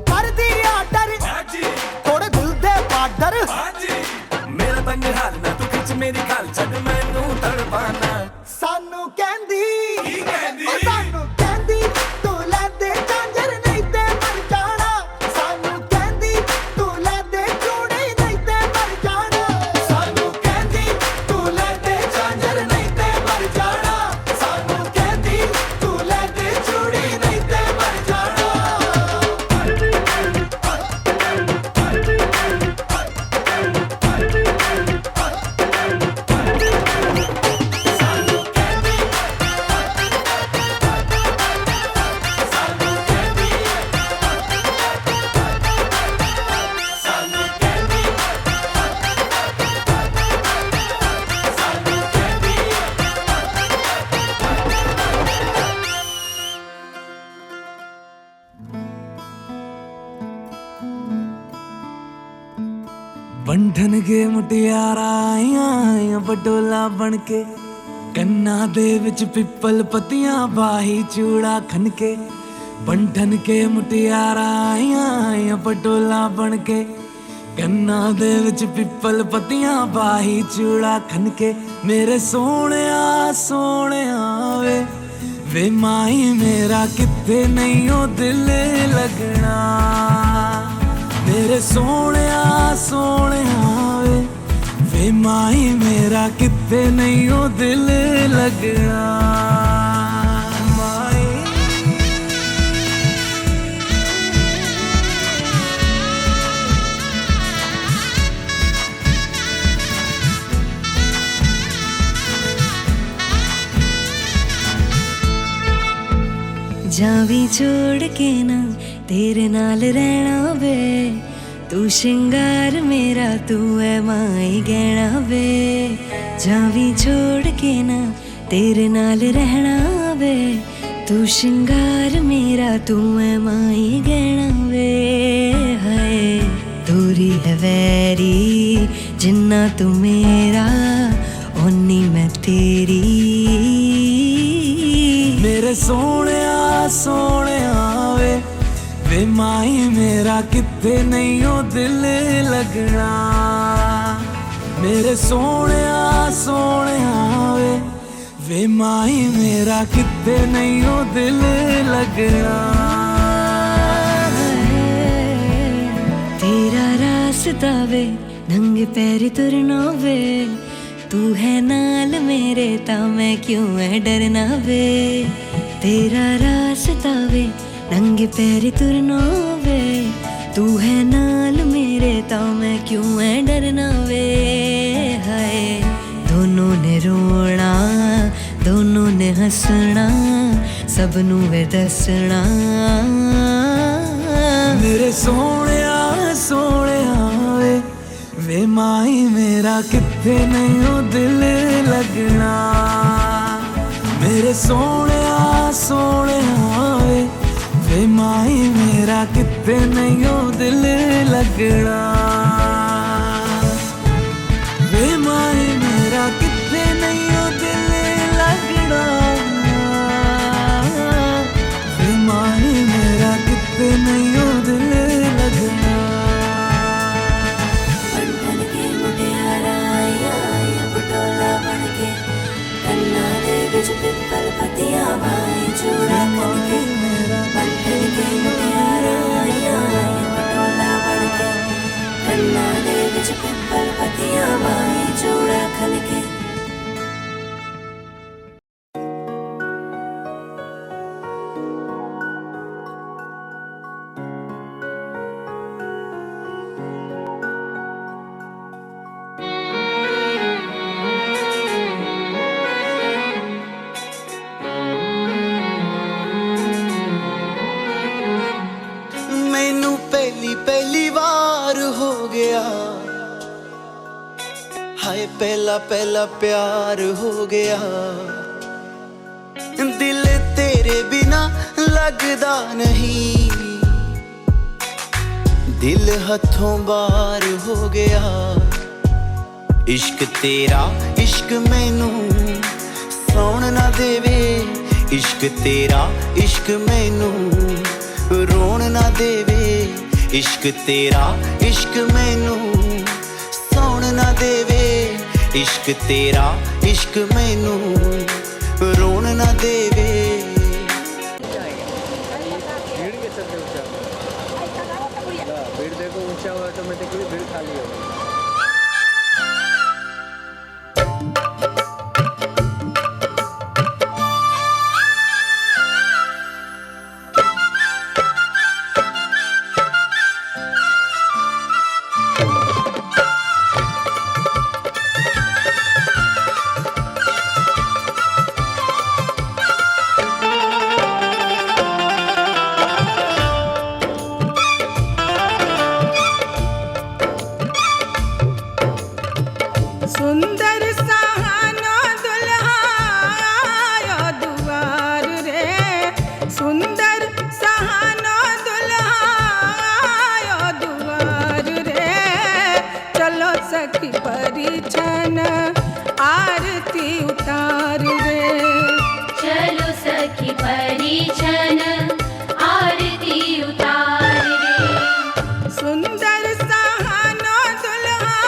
ਕਰਦੀ ਆਰਡਰ ਹਾਂਜੀ ਥੋੜੇ ਦਿਲ ਦੇ ਬਾਰਡਰ ਹਾਂਜੀ ਮੇਰਾ ਤੰਗ ਹਾਲ ਨਾ ਤੂੰ ਖਿੱਚ ਮੇਰੀ ਗੱਲ ਛੱਡ ਮੈਨੂੰ ਤੜਪਾਣਾ ਸਾਨੂੰ ਕਹਿੰਦੀ ਕੀ ਕਹਿੰਦੀ ਉਹ ਸਾਨੂੰ ਕਹਿੰਦੀ ਤੂੰ ਲੈਂਦੇ ਝਾਂਜਰ ਨਹੀਂ ਤੇ ਮਰ ਜਾਣਾ ਸਾਨੂੰ ਕਹਿੰਦੀ ਤੂੰ ਲੈਂਦੇ ਚੂੜੀ ਨਹੀਂ ਤੇ ਮਰ ਜਾਣਾ ਸਾਨੂੰ ਕਹਿੰਦੀ ਤੂੰ ਲੈਂਦੇ ਝਾਂਜਰ ਨਹੀਂ ਤੇ ਮਰ ਜਾਣਾ ਸਾਨੂੰ ਕਹਿੰਦੀ ਤੂੰ ਲੈਂਦੇ ਚੂੜੀ ਨਹੀਂ ਤੇ ਮਰ ਜਾਣਾ ਬੰਧਨ ਕੇ ਮੁਟਿਆਰਾਂ ਆਈਆਂ ਬਟੋਲਾ ਬਣ ਕੇ ਕੰਨਾਂ ਦੇ ਵਿੱਚ ਪਿੱਪਲ ਪੱਤੀਆਂ ਬਾਹੀ ਚੂੜਾ ਖਨ ਕੇ ਬੰਧਨ ਕੇ ਮੁਟਿਆਰਾਂ ਆਈਆਂ ਬਟੋਲਾ ਬਣ ਕੇ ਕੰਨਾਂ ਦੇ ਵਿੱਚ ਪਿੱਪਲ ਪੱਤੀਆਂ ਬਾਹੀ ਚੂੜਾ ਖਨ ਕੇ ਮੇਰੇ ਸੋਹਣਿਆ ਸੋਹਣਿਆ ਵੇ ਮਾਈ ਮੇਰਾ ਕਿੱਥੇ ਨਹੀਂ ਉਹ ਦਿਲ ਲੱਗਣਾ ਮੇਰੇ ਸੋਹਣਿਆ ਸੋਹਣਿਆ ਵੇ ਮਾਈ ਮੇਰਾ ਕਿੱਥੇ ਨਹੀਂ ਉਹ ਦਿਲ ਲੱਗਣਾ ਮਾਈ जावी छोड़ के ना तेरे नाल रहना वे तू श्रृंगार मेरा तू है माई गहना वे जावी छोड़ के ना तेरे नाल रहना वे तू श्रृंगार मेरा तू है माई गहना वे हाय दूरी है वैरी जिन्ना तू मेरा ओनी मैं तेरी मेरे सोहणिया सोहणिया वे माई मेरा किथे नहीं ओ दिल लगना मेरे सोहणिया सोहणिया वे माई मेरा किथे नहीं ओ दिल लगना तेरा रास्ता वे नंगे पैर तुरना वे तू है नाल मेरे ता मैं क्यों है डरना वे तेरा रास्ता वे नंगे पैर तुरना वे तू है नाल मेरे ता मैं क्यों है डरना वे हाय दोनों ने रोना दोनों ने हंसना सबनू वे दसना मेरे सोहणिया सोहणिया वे माई मेरा किथे नहीं ओ दिल लगना मेरे सोहणिया सोहणिया वे माई मेरा किथे नहीं ओ दिल लगना वे माई मेरा किथे नहीं ओ दिल लगना वे माई मेरा किथे नहीं ओ दिल लगना पिपल पतिया भाई चूड़ा खन के बंधन के मुटियारा आया पटोला हो गया, हाय पहला पहला प्यार हो गया। दिल तेरे बिना लगदा नहीं, दिल हथों बाहर हो गया। इश्क तेरा इश्क मैनू सौण ना देवे, इश्क तेरा इश्क मैनू रोण ना देवे। इश्क तेरा इश्क मैनू सौण ना देवे, इश्क तेरा इश्क मैनू रोण ना देवे। भीड़ के चलते ऊंचा, भीड़ देखो ऊंचा हुआ ऑटोमेटिकली भीड़ खाली हो। सुंदर सहानो दुल्हा आयो दुआर रे, सुंदर सहानो दुल्हा आयो दुआर रे। चलो सखी परिछन आरती उतार रे, चलो सखी परिछन आरती उतार रे। सुंदर सहानो दुल्हा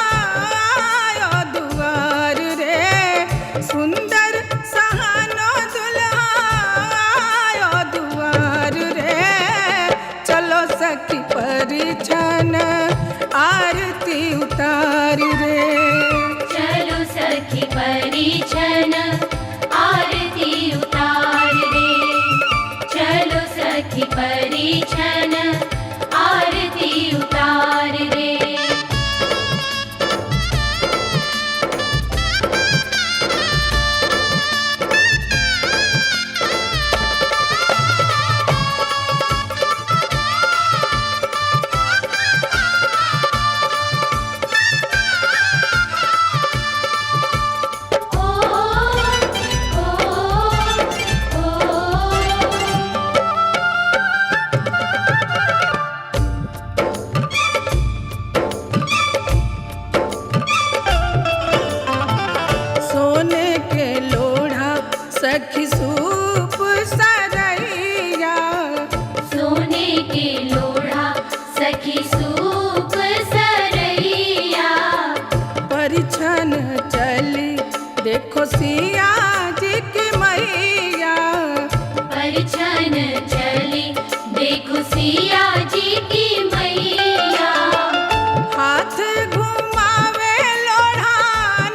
आयो दुआर रे, सुंदर सहानो दुल्हा आयो दुआर रे। चलो सखी परिछन आरती उतार रे, चलो सखी परिछन आरती उतार रे, चलो सखी परिछन आरती उतार रे। सोने के लोढ़ा सखी सूप सरैया, सोने के लोढ़ा सखी सूप सरैया। परिछन चली देखो सिया जी की मैया, परिछन चली देखो सिया जी की मैया। हाथ घुमावे लोढ़ा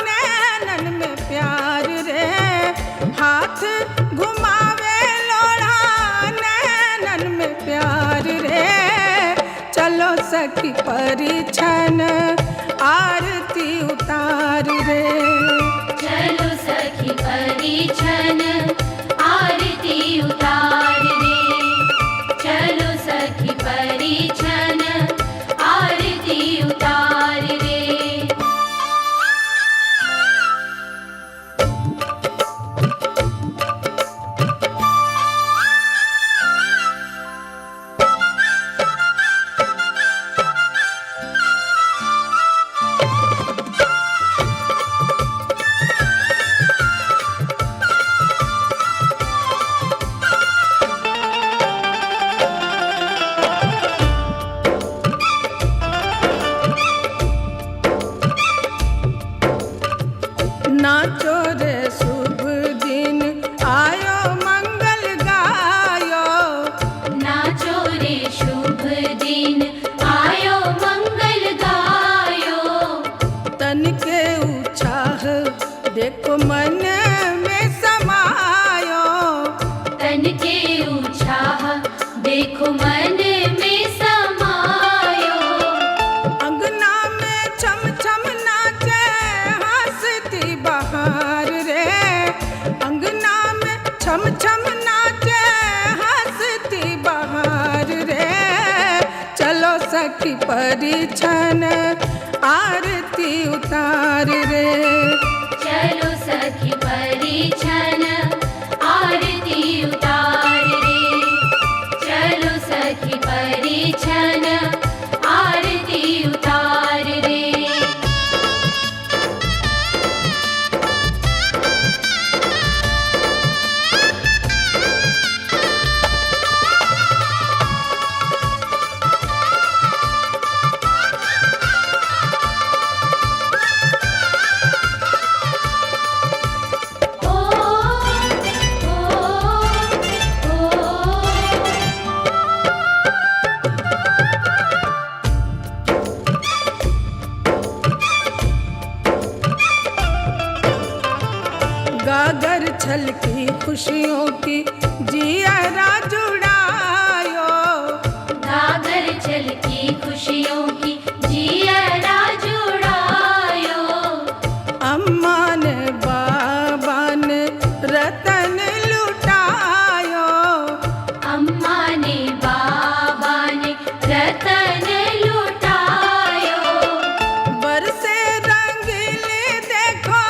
नैनन में प्यार रे, हाथ घुमावे लोढ़ा नैनन में प्यार रे। चलो सखी परिछन आरती उतार रे, चलो सखी परिछन आरती उतार रे, चलो सखी परिछन आरती उतार रे। नाचो रे शुभ दिन आयो मंगल गायो, नाचो रे शुभ दिन आयो मंगल गायो। तन के उत्साह देखो मन में समायो, तन के उत्साह देखो मन में समायो। अंगना में छम छम नाचे हंसती बहार रे, अंगना में छम छम नाचे हंसती बहार रे। चलो सखी परिछन आरती उतार रे। चलो सखी परिछन आरती उतार रे। चलो सखी परिछन आरती उतार रे। गागर छलकी खुशियों की जियरा जुड़ायो। गागर छलकी खुशियों की जियरा जुड़ायो। अम्मा ने बाबा ने रतन लुटायो। अम्मा ने बाबा ने रतन लुटायो। बरसे रंगीले देखो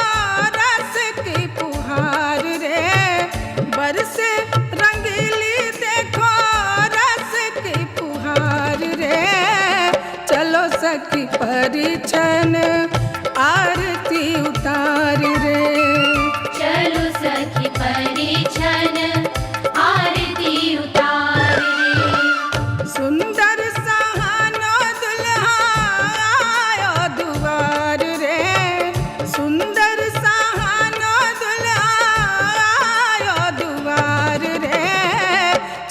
रस की पुहार रे। बरसे रंगीली देखो रस की पुहार रे। चलो सखी परिछन आरती उतार रे। चलो सखी परिछन आरती उतार रे। सुंदर सहानो दुल्हा आयो दुआर रे। सुंदर सहानो दुल्हा आयो दुआर रे।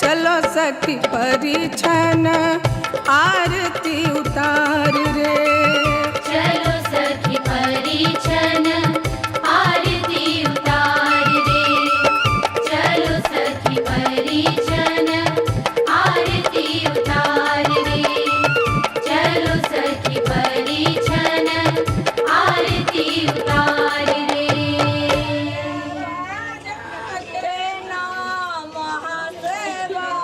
चलो सखी परिछन आरती उतार रे। चलो सखी परिछन आरती उतार रे। चलो सखी परिछन आरती उतार रे। चलो सखी परिछन आरती उतार रे। महादेवाया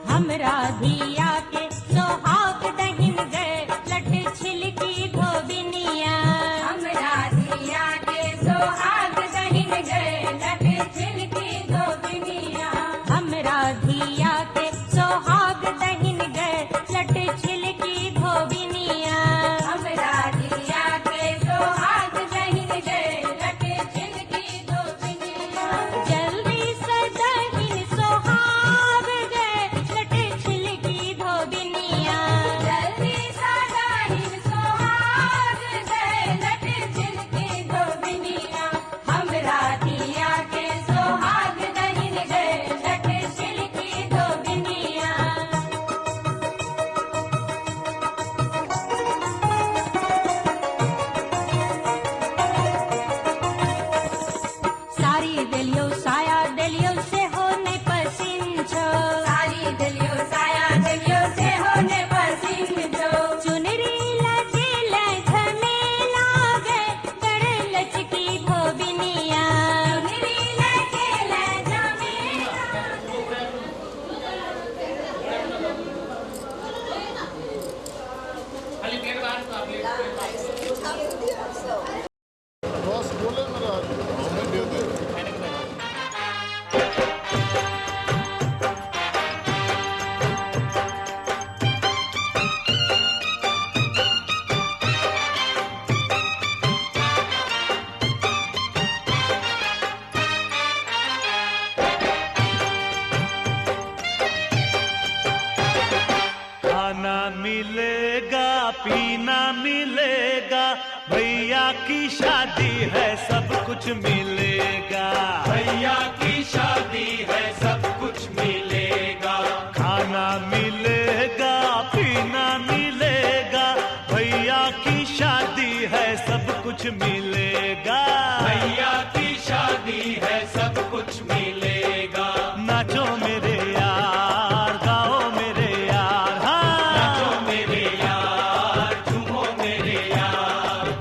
हमरा धिया के सोहाग दहिन गए लट छिलकी धोबिनिया। हमरा धिया के सोहाग दहिन गए लट छिलकी धोबिनिया। हमरा धिया के सोहाग दहिन गए लट छिलकी धोबिनिया। हमरा धिया के सोहाग दहिन गए लट छिलकी धोबिनिया। जल्दी से दहिन सोहाग गए लट छिलकी धोबिनिया। जल्दी से दहिन सोहाग गए लट छिलकी धोबिनिया। हमरा धिया के सोहाग दहिन गए लट छिलकी धोबिनिया। सारी दिलियो साया दिलियो से होने पसीन छो। सारी दिलियो साया दिलियो से होने पसीन छो। चुनरी लचीला झमेला गए गड़ लचकी धोबिनिया। चुनरी लचीला झमेला खाना मिलेगा पीना मिलेगा, भैया की शादी है सब कुछ मिलेगा। भैया की शादी है सब कुछ मिलेगा। खाना मिलेगा पीना मिलेगा, भैया की शादी है सब कुछ मिलेगा। भैया की शादी है सब कुछ मिलेगा। नाचो मेरे यार गाओ मेरे यार, हाँ नाचो मेरे यार झूमो मेरे यार।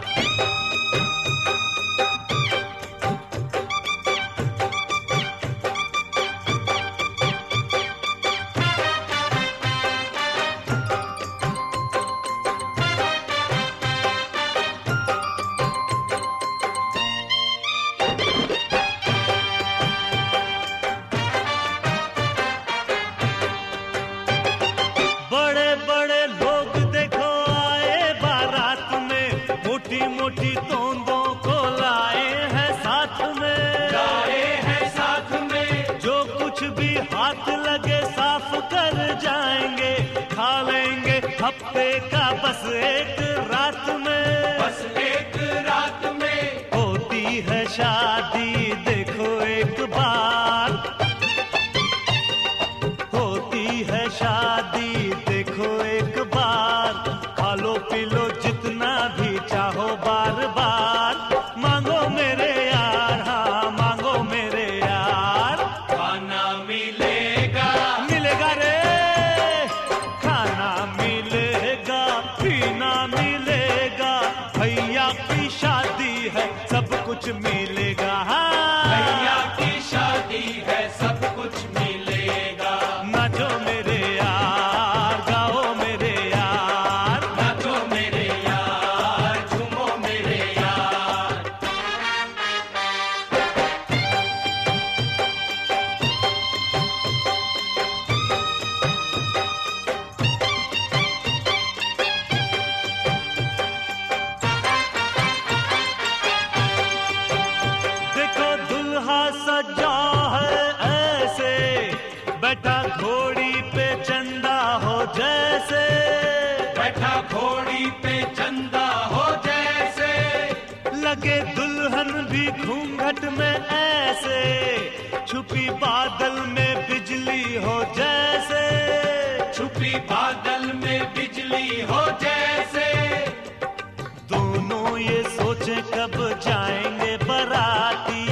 बड़े बड़े लोग देखो आए बारात में, मोटी मोटी तोंदों को लाए हैं साथ में। लाए हैं साथ में। जो कुछ भी हाथ लगे साफ कर जाएंगे, खा लेंगे हफ्ते का बस एक रात में। बस एक रात में होती है शादी देखो एक बार। होती है शादी देखो एक बार। खा लो पी लो जितना भी चाहो बार बार। मांगो मेरे यार हाँ मांगो मेरे यार। खाना मिलेगा मिलेगा रे, खाना मिलेगा पीना मिलेगा, भैया की शादी है सब कुछ मिलेगा। हाँ भैया की शादी है सब कुछ मिलेगा। नाचो मेरे यार गाओ मेरे यार, नाचो मेरे यार झूमो मेरे यार। देखो दुल्हा सजा है ऐसे, बैठा घोड़ी पे चंदा हो जैसे। बैठा घोड़ी पे चंदा हो जैसे। लगे दुल्हन भी घूंघट में ऐसे, छुपी बादल में बिजली हो जैसे। छुपी बादल बिजली हो जैसे। दोनों ये सोचे कब जाएंगे बराती,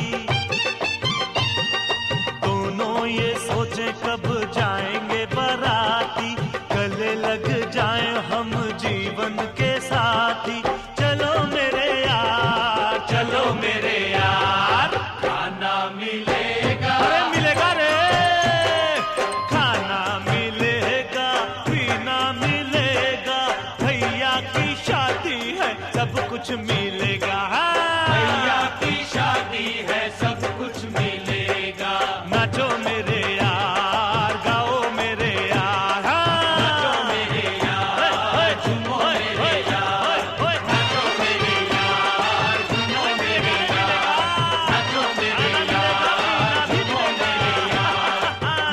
दोनों ये सोचे कब जाएंगे बराती, गले लग जाए हम जीवन के साथी। चलो मेरे यार, चलो मेरे यार, खाना मिलेगा, अरे मिलेगा रे, खाना मिलेगा, पीना मिलेगा, भैया की शादी है सब कुछ मिलेगा, भैया की शादी है सब कुछ मिलेगा। नाचो मेरे यार, गाओ मेरे यार, नाचो मेरे यार, झूमो मेरे यार, नाचो मेरे यार, झूमो मेरे यार, नाचो मेरे यार, झूमो मेरे यार,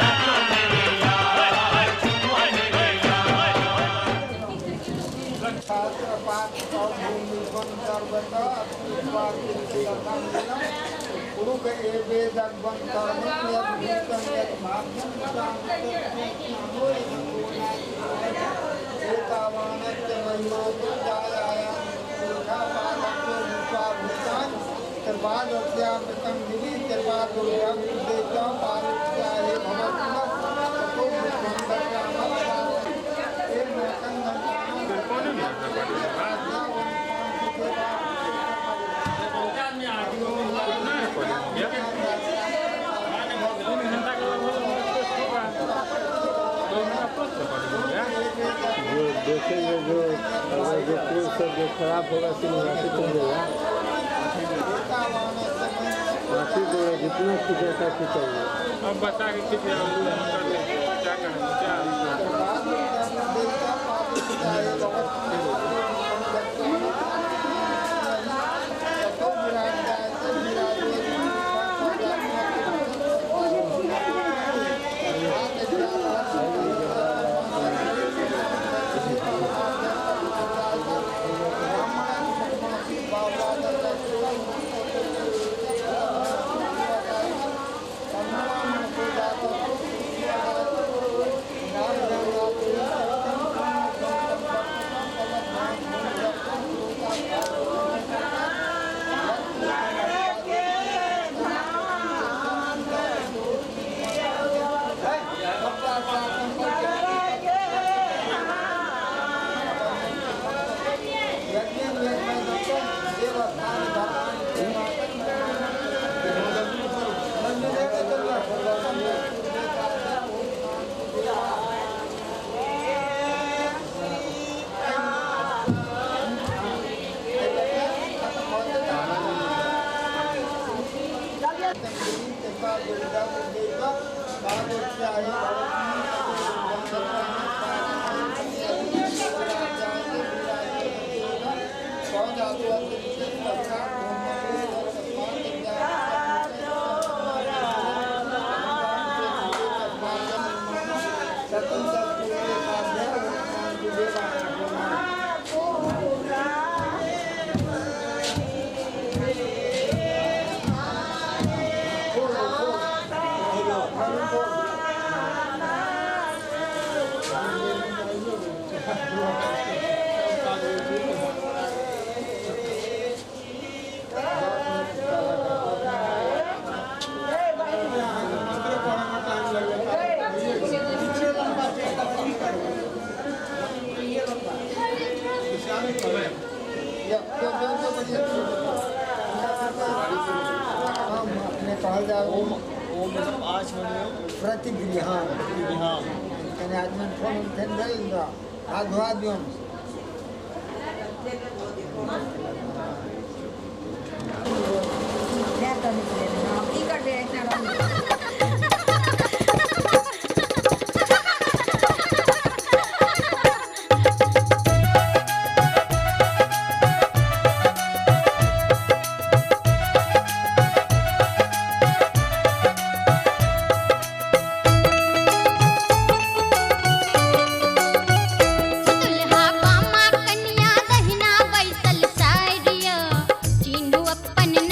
नाचो मेरे यार, झूमो मेरे देखेंगे जो पुल सब जो खराब होगा सिर्फ चल जाएगा, राशि जो जितना खींचा खींचेंगे। अब बता के कितने क्या करेंगे क्या प्रतिगृह कन्या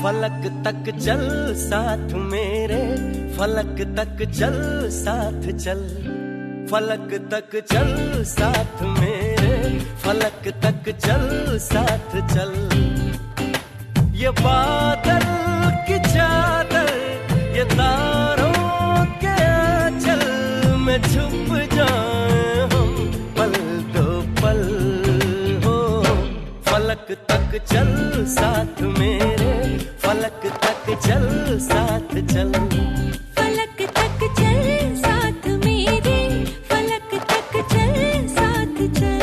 फलक तक चल साथ मेरे, फलक तक चल साथ चल, फलक तक चल साथ मेरे, फलक तक चल साथ चल। ये बादल की चादर, ये तारों के आंचल में छुप जाए हम पल दो पल हो। फलक तक चल साथ मेरे, फलक तक चल साथ चल, फलक तक चल साथ मेरे, फलक तक चल साथ चल।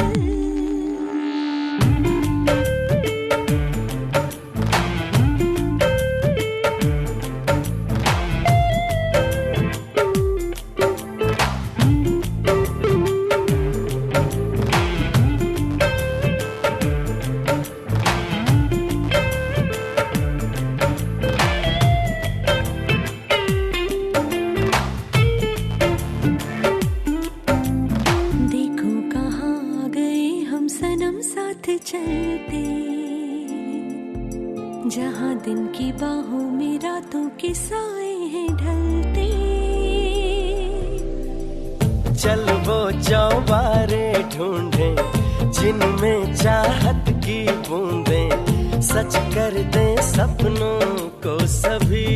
चलते जहाँ दिन की बाहों में रातों के साए हैं ढलते। चल वो चौबारे ढूंढे जिनमें चाहत की बूंदें सच कर दे सपनों को सभी।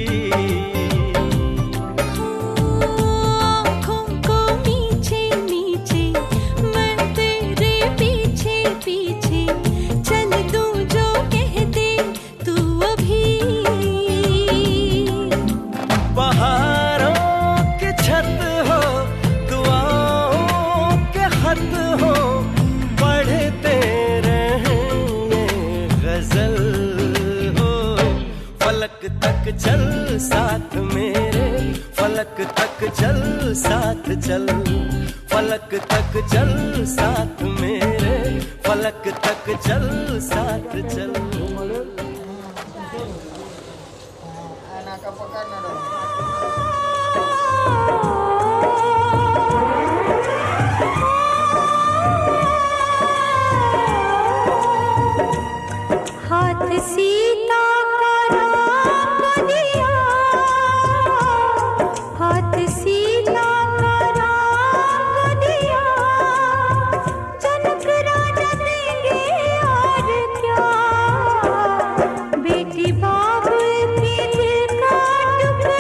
चल साथ मेरे, फलक तक चल साथ चल, फलक तक चल साथ मेरे, फलक तक चल साथ चल। हाथ सीता बेटी बाबुल के दिल का टुकड़ा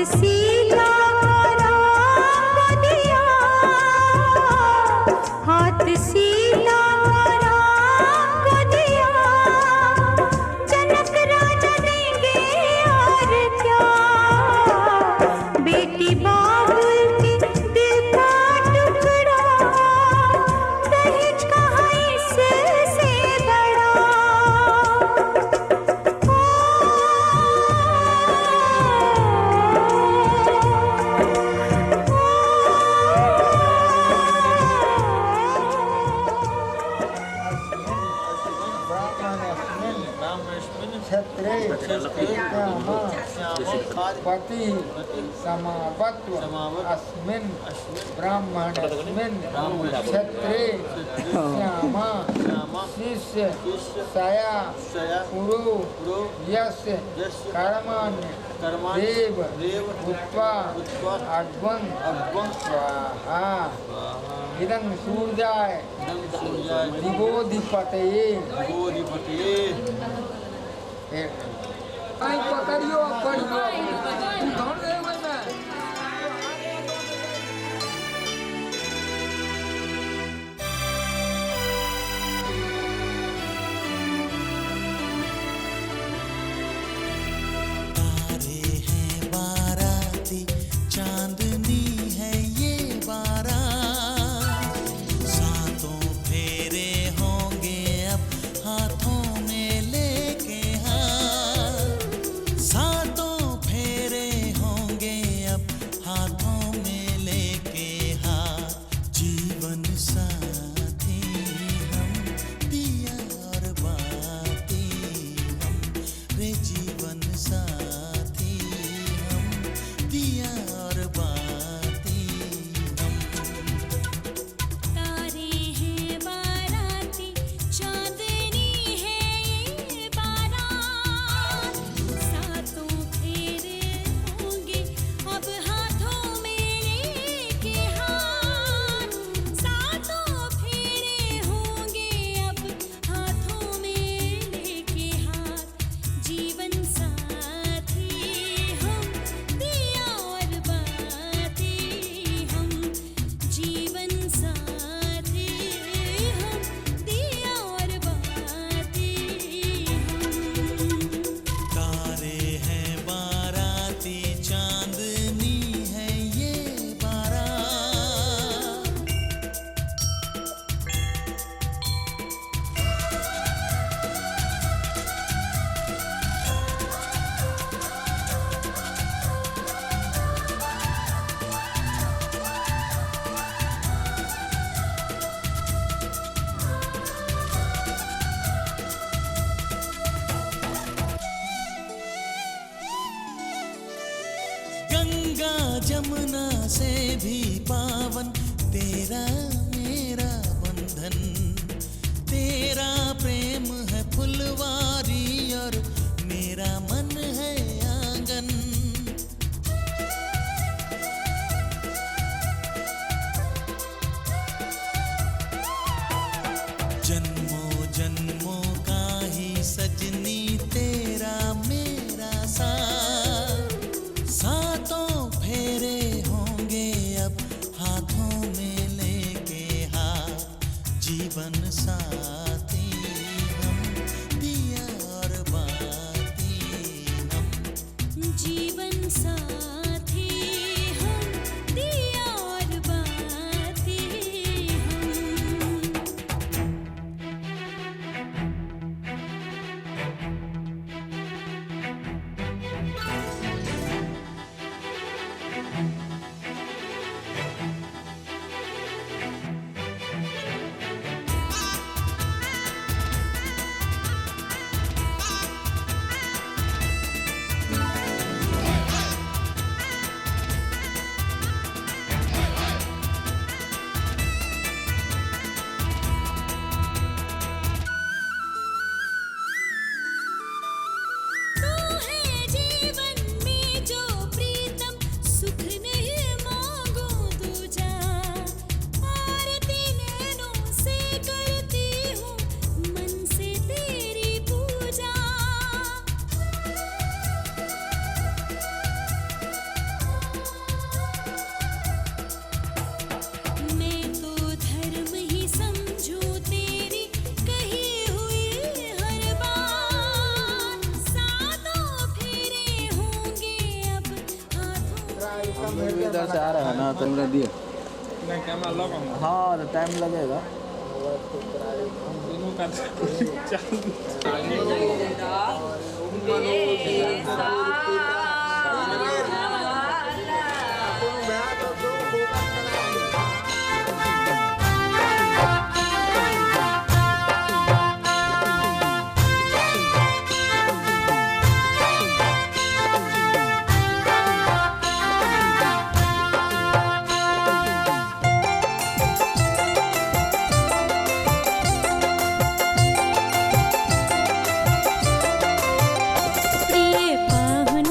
सीधा राम को दिया, हाथ सीधा राम को दिया, जनक राजा देंगे और क्या, बेटी बाबुल के दिल का टुकड़ा, दहेज कहाँ इससे बड़ा। क्षत्रे पति समावत्व अस्मिन् ब्राह्मणस्मिन् क्षत्रे श्यामा शिष्य सया पुरो यस्य कर्माण्य देव उत्वा अग्वं स्वाहा इदं सूर्याय दिवोधिपतये। आई पकड़ियो पढ़ियो कौन गए में तारे हैं बाराती चांदनी है ये बारात, सातों फेरे होंगे अब हाथों में लेके हाथ, सातों फेरे होंगे अब हाथों में लेके हाथ, जीवन साथी हम पिया और बाती हम रे, जीवन साथी हम पिया और बाती हम। तारे हैं बाराती चांदनी है ये बारात, सातों फेरे होंगे अब हाथों में लेके हाथ, सातों फेरे होंगे अब हाथों में लेके हाथ, जीवन साथी हम दिया और बाती हम, जीवन साथी हम दिया और बाती हम। तारे हैं बाराती चांदनी है ये बारात, गंगा जमुना से भी पावन तेरा मेरा बंधन, तेरा प्रेम है फुलवारी और मेरा मन है आंगन, जन्मों जन्मों का ही सजनी तेरा मेरा साथ, सातों फेरे होंगे अब हाथों में लेके हाथ, जीवन साथी हम पिया और बाती हम। जीवन इधर से आ रहा है ना तो हमरा दिए। नहीं कैमरा लॉक होगा। हाँ तो टाइम लगेगा। दोनों का प्रिय पाहुन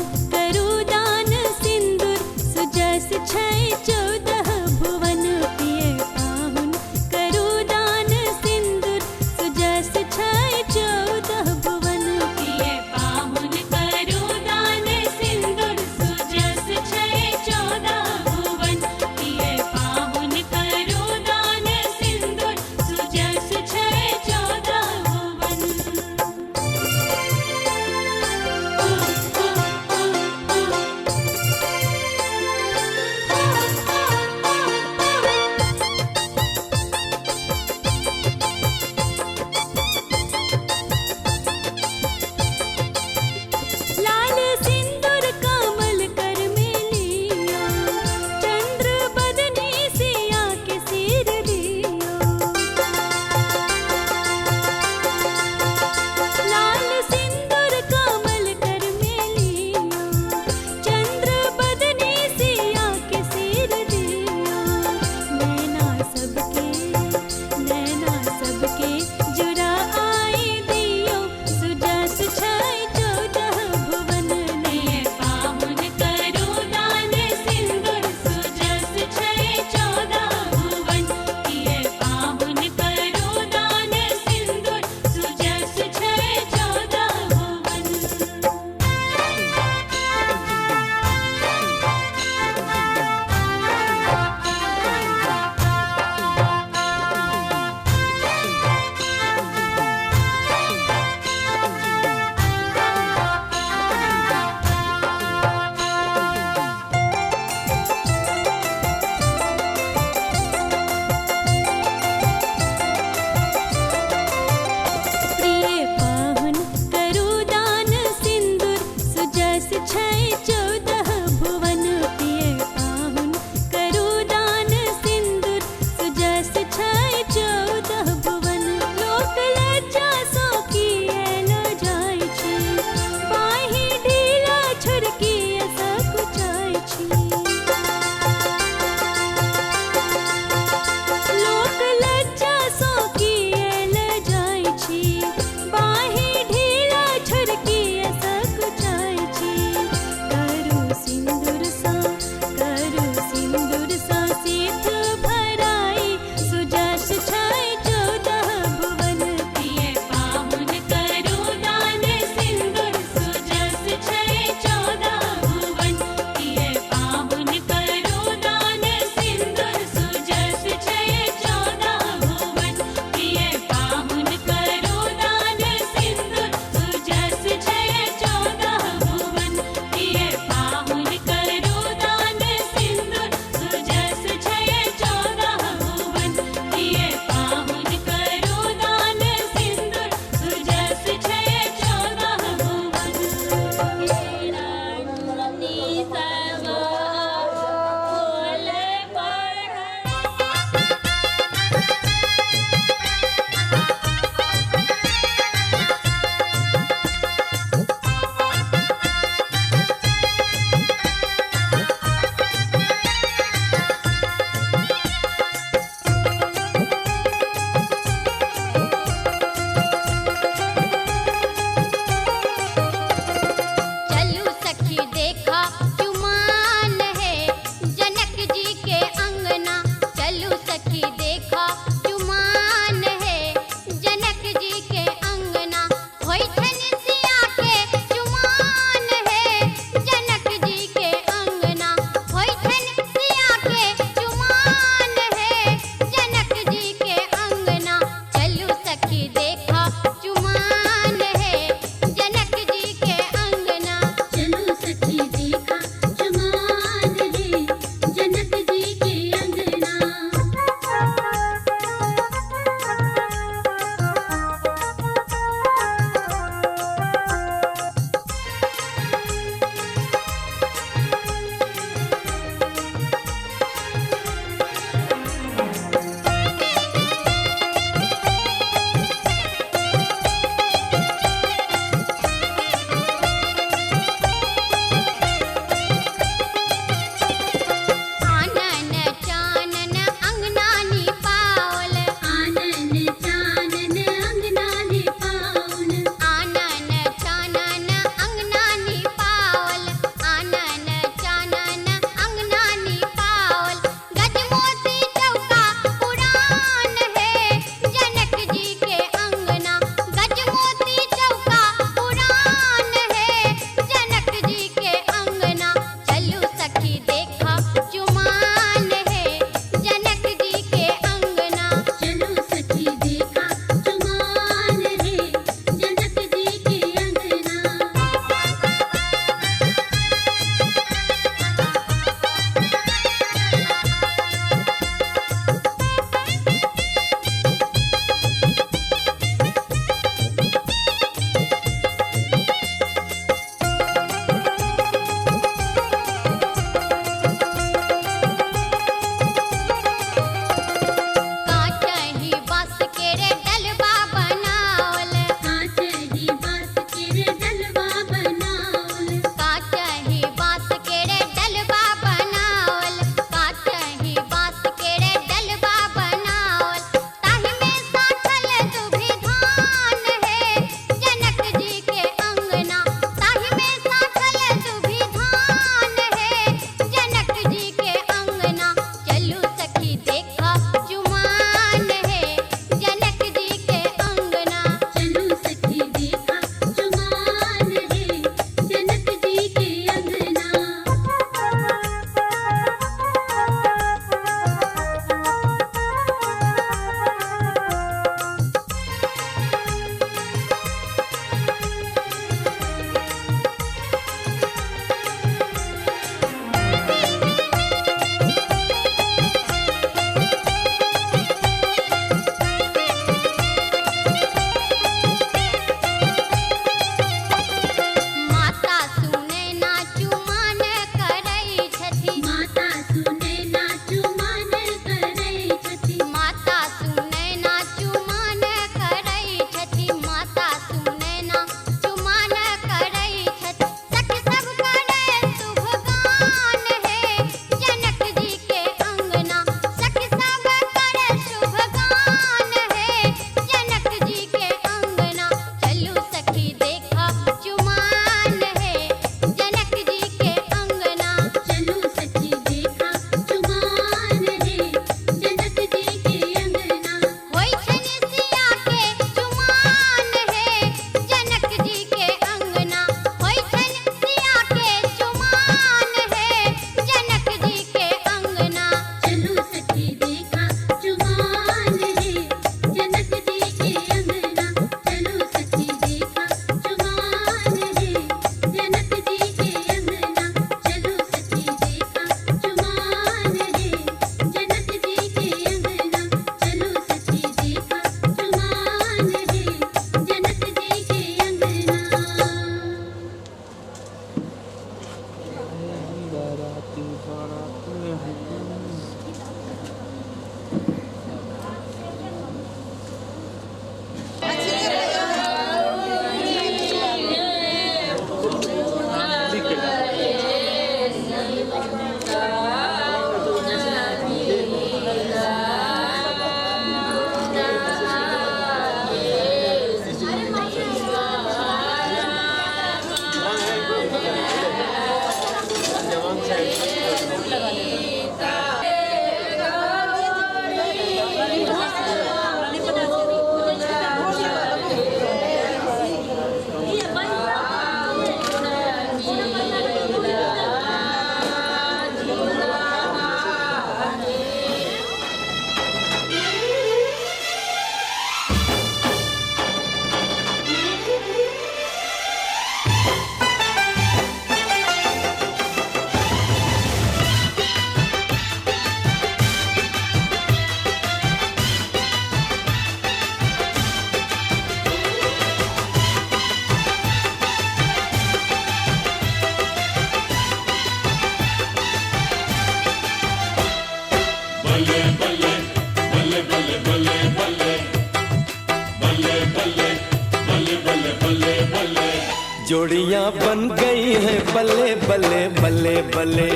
जोड़ियां बन गई हैं बल्ले बल्ले बल्ले बल्ले,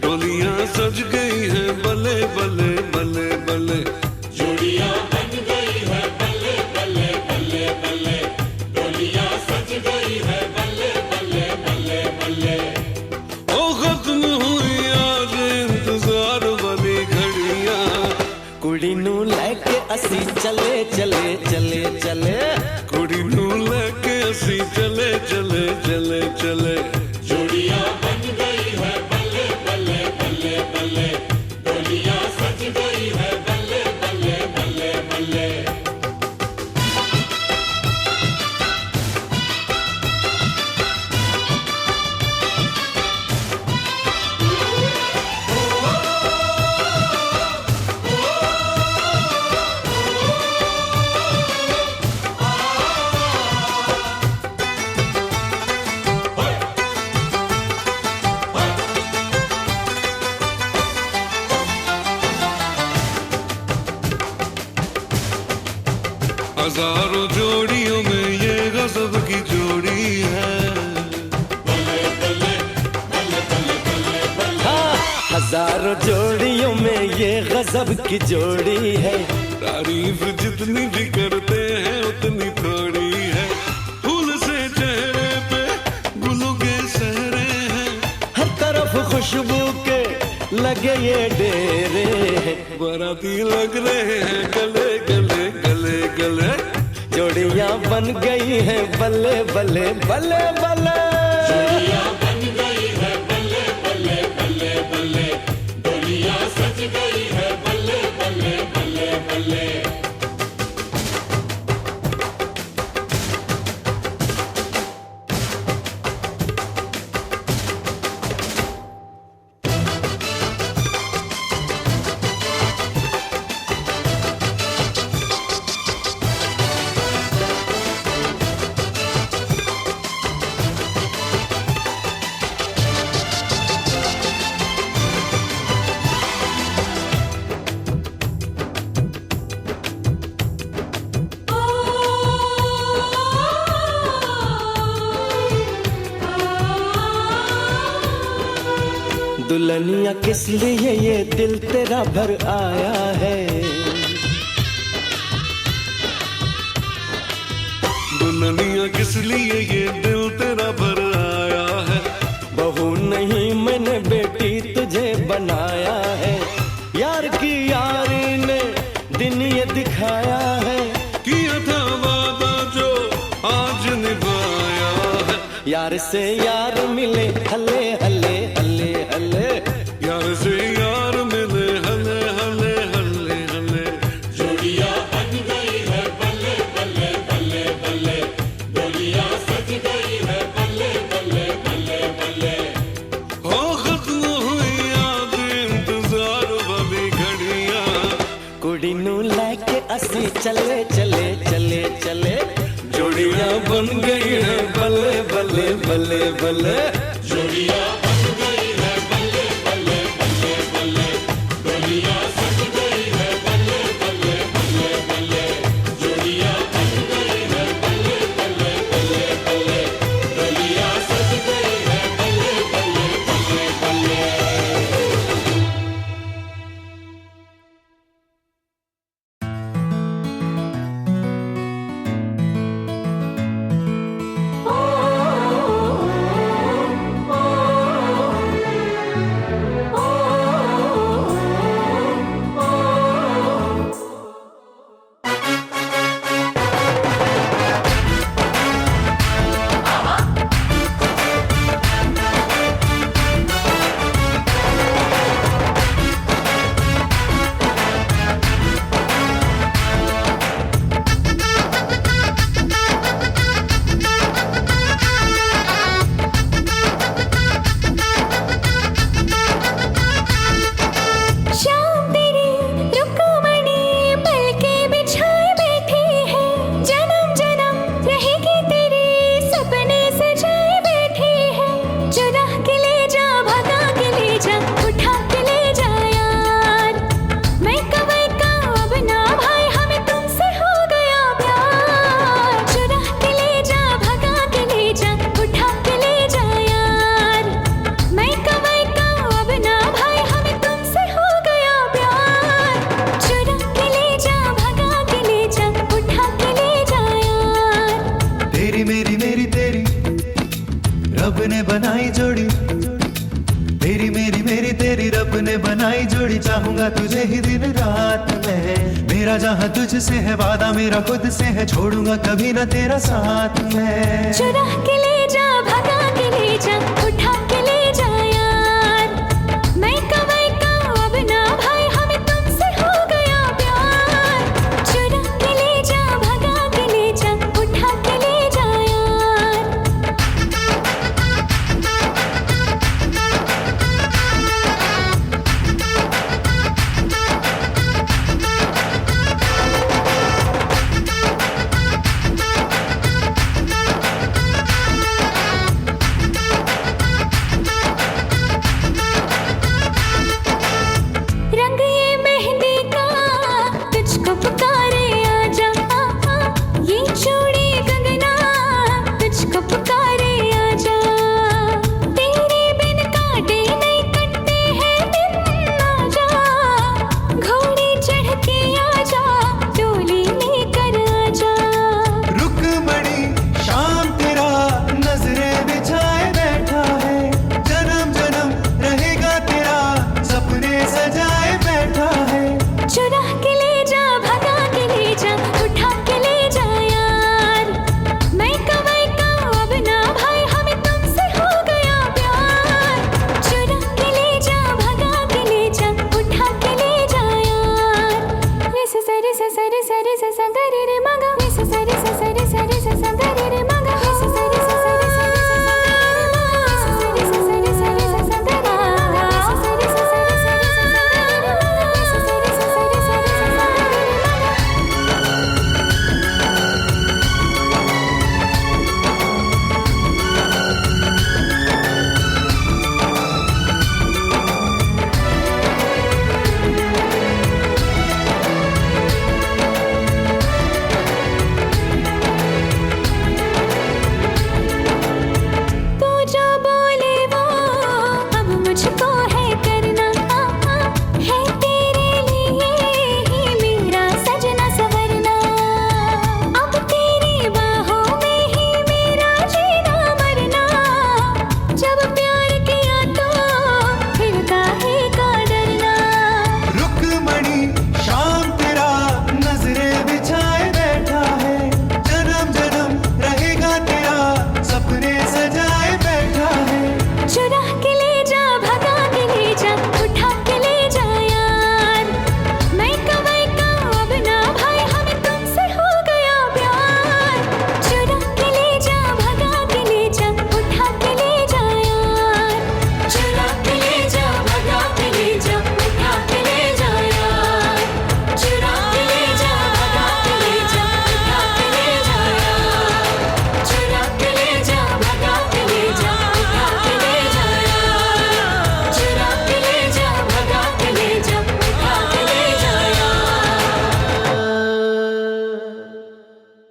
डोलियां सज गई हैं बल्ले बल्ले बल्ले बल्ले, जोड़ियां बन गई है बल्ले बल्ले बल्ले बल्ले, डोलियां सज गई है बल्ले बल्ले बल्ले बल्ले। ओ खत्म हुई आज इंतजार वाली घड़ियां, कुड़ी नू लेके असी चले चले चले चले, कुड़ी नू लेके असी चले चले चले चले, जोड़ियां बन गई है बल्ले बल्ले बल्ले बल्ले, डोलियां सज गई है बल्ले बल्ले बल्ले बल्ले। हजारों जोड़ियों में ये गजब की जोड़ी है, हाँ, हजारों जोड़ियों में ये गजब की जोड़ी है। तारीफ जितनी भी करते हैं उतनी थोड़ी है, फूल से चेहरे पे गुलों के सहरे हैं, हर तरफ खुशबू के लगे ये डेरे हैं, बाराती लग रहे हैं गले गले गले गले, जोड़ियां बन गई हैं बल्ले बल्ले बल्ले बल्ले, जोड़ियां बन गई है बल्ले बल्ले बल्ले बल्ले, डोलियां सज गई है बल्ले बल्ले बल्ले बल्ले। दुल्हनिया किस लिए ये दिल तेरा भर आया है, दुल्हनिया किस लिए ये दिल तेरा भर आया है, बहू नहीं मैंने बेटी तुझे बनाया है, यार की यारी ने दिन ये दिखाया है, किया था वादा जो आज निभाया है, यार से यार मिले हले हले हले हले, यार से यार मिले हले हले हले हले, जोड़ियां बन गई है बल्ले बल्ले बल्ले बल्ले, डोलियां सज गई है बल्ले बल्ले बल्ले बल्ले। हो खत्म हुई आज इंतजार वाली घड़ियां, कुड़ी नू लेके असी चले चले चले चले, जोड़ियां बन गई हैं बल्ले बल्ले बल्ले बल्ले, जोड़ियां बन गई है बल्ले बल्ले बल्ले बल्ले, डोलियां सज गई है बल्ले बल्ले बल्ले बल्ले, जोड़ियां बन गई है बल्ले बल्ले बल्ले बल्ले, डोलियां सज गई है बल्ले बल्ले बल्ले बल्ले। ओ रब ने बनाई जोड़ी, चाहूंगा तुझे ही दिन रात में। मेरा जहाँ तुझसे है वादा, मेरा खुद से है, छोड़ूंगा कभी ना तेरा साथ मैं। चुरा के ले जा, भगा के ले जा, उठा